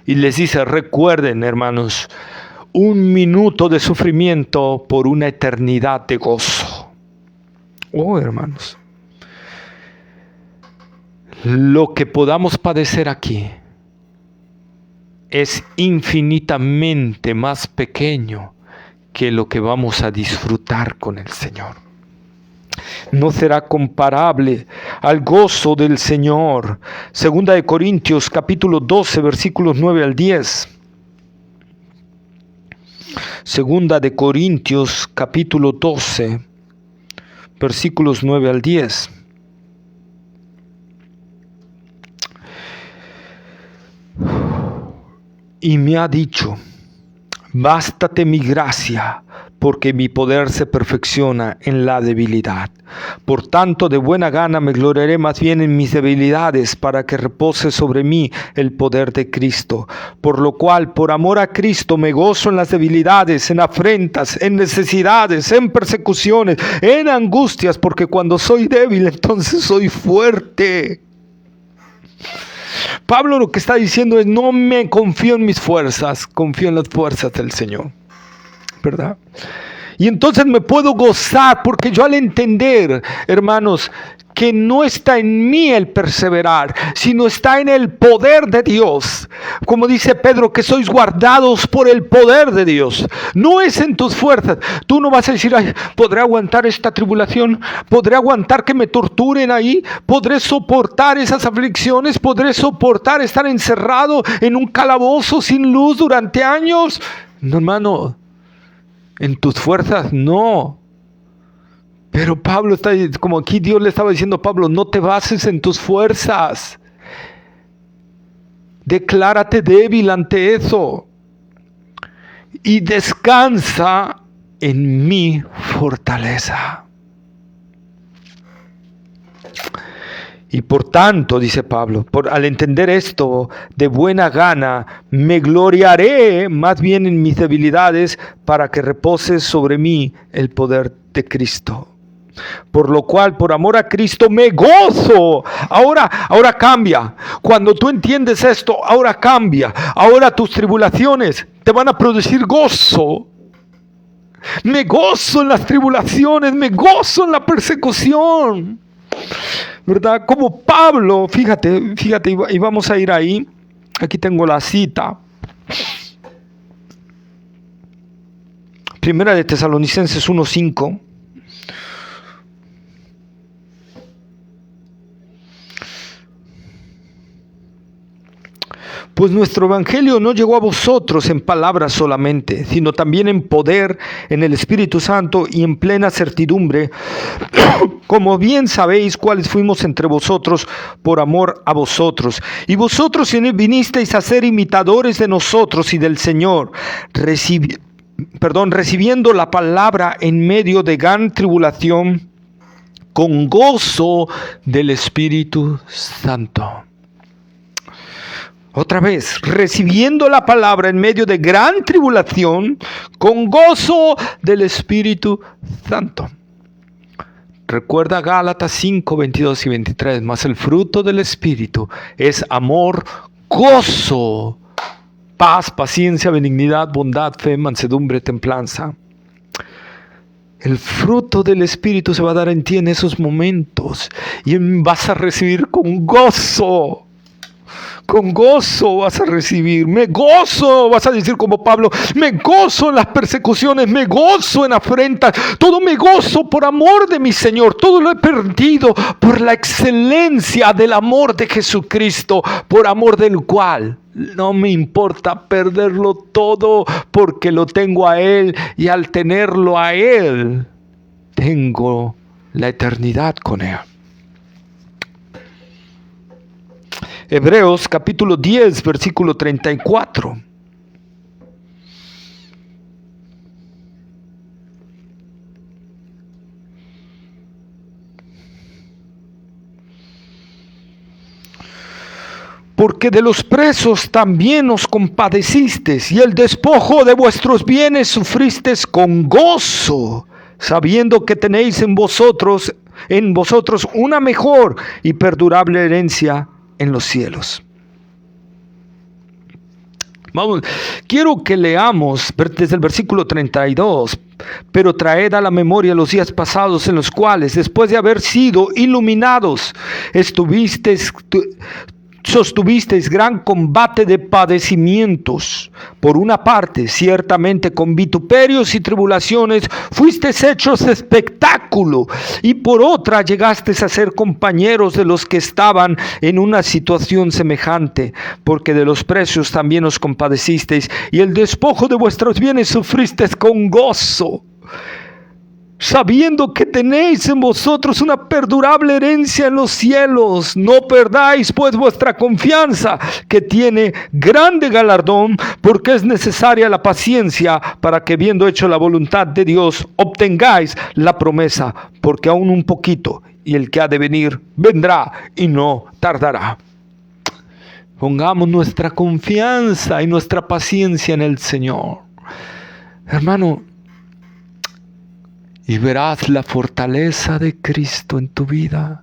Y les dice, recuerden, hermanos, 1 minuto de sufrimiento por una eternidad de gozo. Oh, hermanos, lo que podamos padecer aquí es infinitamente más pequeño que lo que vamos a disfrutar con el Señor. No será comparable al gozo del Señor. Segunda de Corintios capítulo 12 versículos 9 al 10. Segunda de Corintios capítulo 12 versículos 9 al 10. Y me ha dicho, bástate mi gracia, porque mi poder se perfecciona en la debilidad. Por tanto, de buena gana me gloriaré más bien en mis debilidades, para que repose sobre mí el poder de Cristo. Por lo cual, por amor a Cristo, me gozo en las debilidades, en afrentas, en necesidades, en persecuciones, en angustias, porque cuando soy débil, entonces soy fuerte. Pablo lo que está diciendo es, no me confío en mis fuerzas, confío en las fuerzas del Señor, ¿verdad? Y entonces me puedo gozar, porque yo al entender, hermanos, que no está en mí el perseverar, sino está en el poder de Dios. Como dice Pedro, que sois guardados por el poder de Dios. No es en tus fuerzas. Tú no vas a decir, ay, ¿podré aguantar esta tribulación? ¿Podré aguantar que me torturen ahí? ¿Podré soportar esas aflicciones? ¿Podré soportar estar encerrado en un calabozo sin luz durante años? No, hermano, en tus fuerzas no. Pero Pablo está, como aquí Dios le estaba diciendo a Pablo, no te bases en tus fuerzas. Declárate débil ante eso. Y descansa en mi fortaleza. Y por tanto, dice Pablo, al entender esto, de buena gana, me gloriaré más bien en mis debilidades, para que repose sobre mí el poder de Cristo. Por lo cual, por amor a Cristo, me gozo. Ahora cambia. Cuando tú entiendes esto, ahora cambia. Ahora tus tribulaciones te van a producir gozo. Me gozo en las tribulaciones, me gozo en la persecución, ¿verdad? Como Pablo, fíjate, y vamos a ir ahí. Aquí tengo la cita. Primera de Tesalonicenses 1:5. Pues nuestro evangelio no llegó a vosotros en palabras solamente, sino también en poder, en el Espíritu Santo y en plena certidumbre, como bien sabéis cuáles fuimos entre vosotros por amor a vosotros. Y vosotros vinisteis a ser imitadores de nosotros y del Señor, recibiendo la palabra en medio de gran tribulación, con gozo del Espíritu Santo. Otra vez, recibiendo la palabra en medio de gran tribulación, con gozo del Espíritu Santo. Recuerda Gálatas 5, 22 y 23, mas el fruto del Espíritu es amor, gozo, paz, paciencia, benignidad, bondad, fe, mansedumbre, templanza. El fruto del Espíritu se va a dar en ti en esos momentos y vas a recibir con gozo. Con gozo vas a recibir, me gozo, vas a decir como Pablo, me gozo en las persecuciones, me gozo en afrentas, todo me gozo por amor de mi Señor, todo lo he perdido por la excelencia del amor de Jesucristo, por amor del cual no me importa perderlo todo porque lo tengo a Él, y al tenerlo a Él, tengo la eternidad con Él. Hebreos capítulo 10, versículo 34. Porque de los presos también os compadecisteis, y el despojo de vuestros bienes sufristeis con gozo, sabiendo que tenéis en vosotros una mejor y perdurable herencia en los cielos. Vamos, quiero que leamos desde el versículo 32. Pero traed a la memoria los días pasados, en los cuales, después de haber sido iluminados, sostuvisteis gran combate de padecimientos. Por una parte, ciertamente con vituperios y tribulaciones fuisteis hechos espectáculo, y por otra llegasteis a ser compañeros de los que estaban en una situación semejante, porque de los presos también os compadecisteis, y el despojo de vuestros bienes sufristeis con gozo, sabiendo que tenéis en vosotros una perdurable herencia en los cielos. No perdáis pues vuestra confianza, que tiene grande galardón, porque es necesaria la paciencia, para que, habiendo hecho la voluntad de Dios, obtengáis la promesa, porque aún un poquito, y el que ha de venir vendrá y no tardará. Pongamos nuestra confianza y nuestra paciencia en el Señor, hermano, y verás la fortaleza de Cristo en tu vida.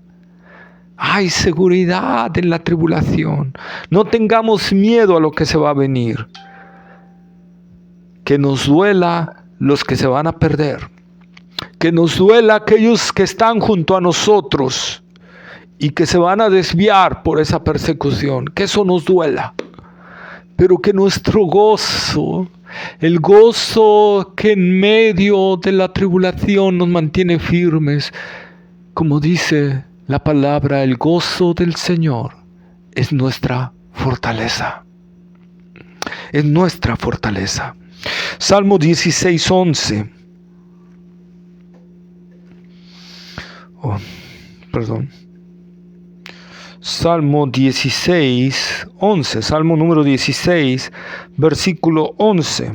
Hay seguridad en la tribulación. No tengamos miedo a lo que se va a venir. Que nos duela los que se van a perder. Que nos duela aquellos que están junto a nosotros y que se van a desviar por esa persecución. Que eso nos duela. Pero que nuestro gozo, el gozo que en medio de la tribulación nos mantiene firmes, como dice la palabra, el gozo del Señor es nuestra fortaleza. Es nuestra fortaleza. Salmo 16, 11. Salmo 16, 11, Salmo número 16, versículo 11.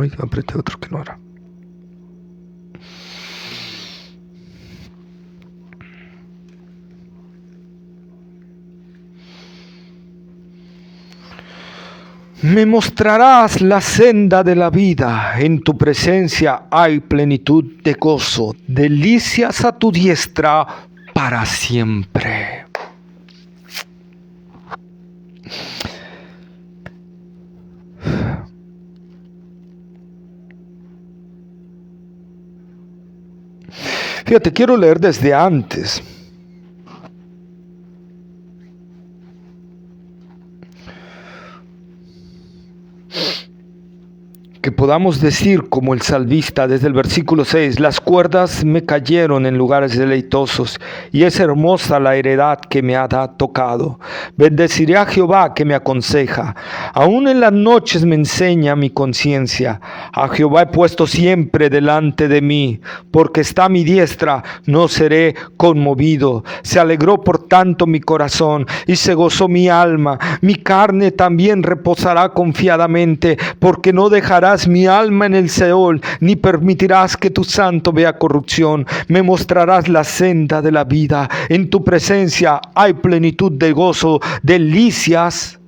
Ay, apreté otro que no era. Me mostrarás la senda de la vida, en tu presencia hay plenitud de gozo, delicias a tu diestra para siempre. Fíjate, quiero leer desde antes. Que podamos decir como el salmista desde el versículo 6, las cuerdas me cayeron en lugares deleitosos, y es hermosa la heredad que me ha tocado. Bendeciré a Jehová que me aconseja, aún en las noches me enseña mi conciencia. A Jehová he puesto siempre delante de mí, porque está a mi diestra, no seré conmovido. Se alegró por tanto mi corazón, y se gozó mi alma. Mi carne también reposará confiadamente, porque no dejarás mi alma en el Seol, ni permitirás que tu santo vea corrupción. Me mostrarás la senda de la vida, en tu presencia hay plenitud de gozo, delicias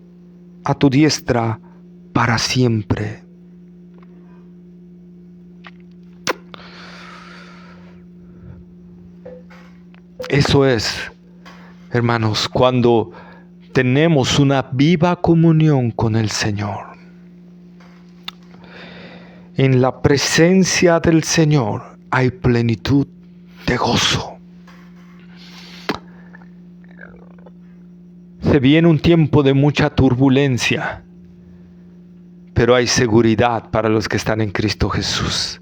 a tu diestra para siempre. Eso es, hermanos, cuando tenemos una viva comunión con el Señor. En la presencia del Señor hay plenitud de gozo. Se viene un tiempo de mucha turbulencia, pero hay seguridad para los que están en Cristo Jesús,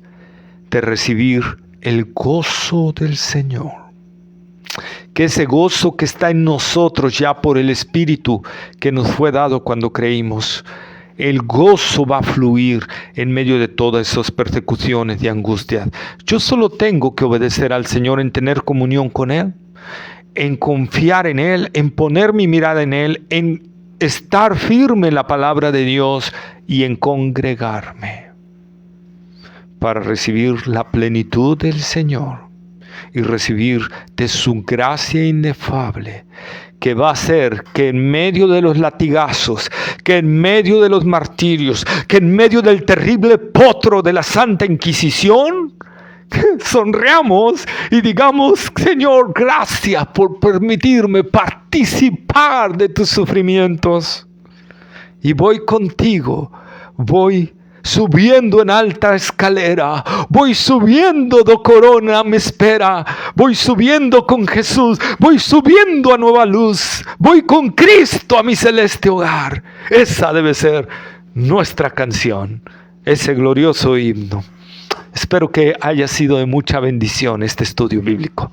de recibir el gozo del Señor. Que ese gozo que está en nosotros ya por el Espíritu que nos fue dado cuando creímos, el gozo va a fluir en medio de todas esas persecuciones y angustias. Yo solo tengo que obedecer al Señor en tener comunión con Él, en confiar en Él, en poner mi mirada en Él, en estar firme en la palabra de Dios y en congregarme para recibir la plenitud del Señor y recibir de su gracia inefable, que va a hacer que en medio de los latigazos, que en medio de los martirios, que en medio del terrible potro de la Santa Inquisición, sonreamos y digamos: Señor, gracias por permitirme participar de tus sufrimientos. Y voy contigo, voy subiendo en alta escalera, voy subiendo, do corona me espera, voy subiendo con Jesús, voy subiendo a nueva luz, voy con Cristo a mi celeste hogar. Esa debe ser nuestra canción, ese glorioso himno. Espero que haya sido de mucha bendición este estudio bíblico,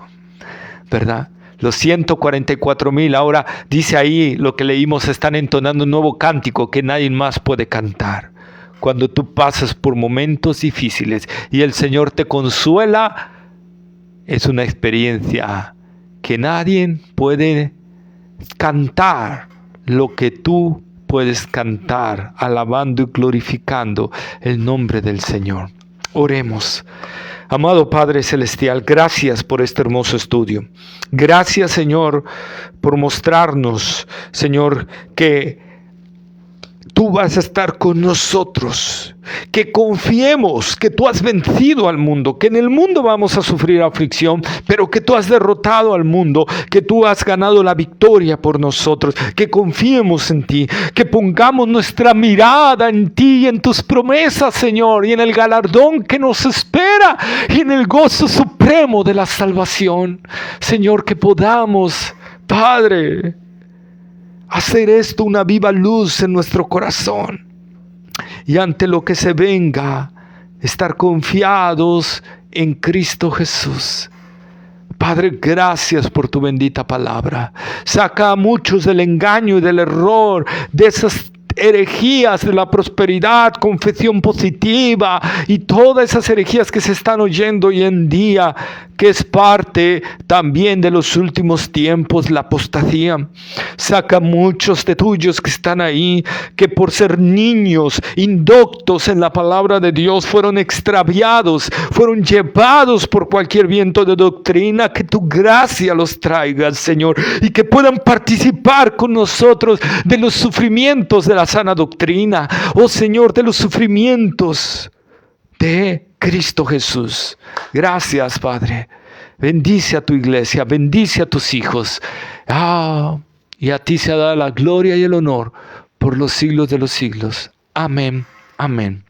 ¿verdad? Los 144,000 ahora, dice ahí lo que leímos, están entonando un nuevo cántico que nadie más puede cantar. Cuando tú pasas por momentos difíciles y el Señor te consuela, es una experiencia que nadie puede cantar lo que tú puedes cantar, alabando y glorificando el nombre del Señor. Oremos. Amado Padre Celestial, gracias por este hermoso estudio. Gracias, Señor, por mostrarnos, Señor, que tú vas a estar con nosotros, que confiemos que tú has vencido al mundo, que en el mundo vamos a sufrir aflicción, pero que tú has derrotado al mundo, que tú has ganado la victoria por nosotros, que confiemos en ti, que pongamos nuestra mirada en ti y en tus promesas, Señor, y en el galardón que nos espera y en el gozo supremo de la salvación. Señor, que podamos, Padre, hacer esto una viva luz en nuestro corazón y ante lo que se venga, estar confiados en Cristo Jesús. Padre, gracias por tu bendita palabra. Saca a muchos del engaño y del error, de esas herejías de la prosperidad, confesión positiva y todas esas herejías que se están oyendo hoy en día, que es parte también de los últimos tiempos, la apostasía. Saca muchos de tuyos que están ahí, que por ser niños indoctos en la palabra de Dios fueron extraviados, fueron llevados por cualquier viento de doctrina. Que tu gracia los traiga, Señor, y que puedan participar con nosotros de los sufrimientos de la sana doctrina, oh Señor, de los sufrimientos de Cristo Jesús. Gracias, Padre. Bendice a tu iglesia, bendice a tus hijos. Y a ti se ha dado la gloria y el honor por los siglos de los siglos. Amén, amén.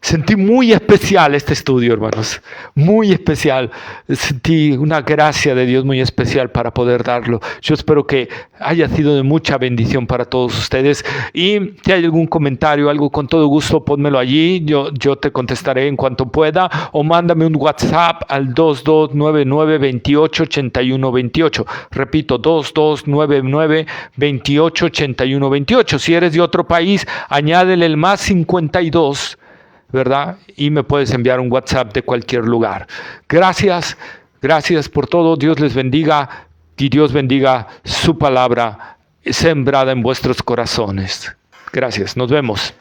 Sentí muy especial este estudio, hermanos, muy especial. Sentí una gracia de Dios muy especial para poder darlo. Yo espero que haya sido de mucha bendición para todos ustedes. Y si hay algún comentario, algo, con todo gusto, pónmelo allí. Yo te contestaré en cuanto pueda. O mándame un WhatsApp al 2299-288128. Repito, 2299-288128. Si eres de otro país, añádele el más 52, ¿verdad? Y me puedes enviar un WhatsApp de cualquier lugar. Gracias por todo. Dios les bendiga y Dios bendiga su palabra sembrada en vuestros corazones. Gracias, nos vemos.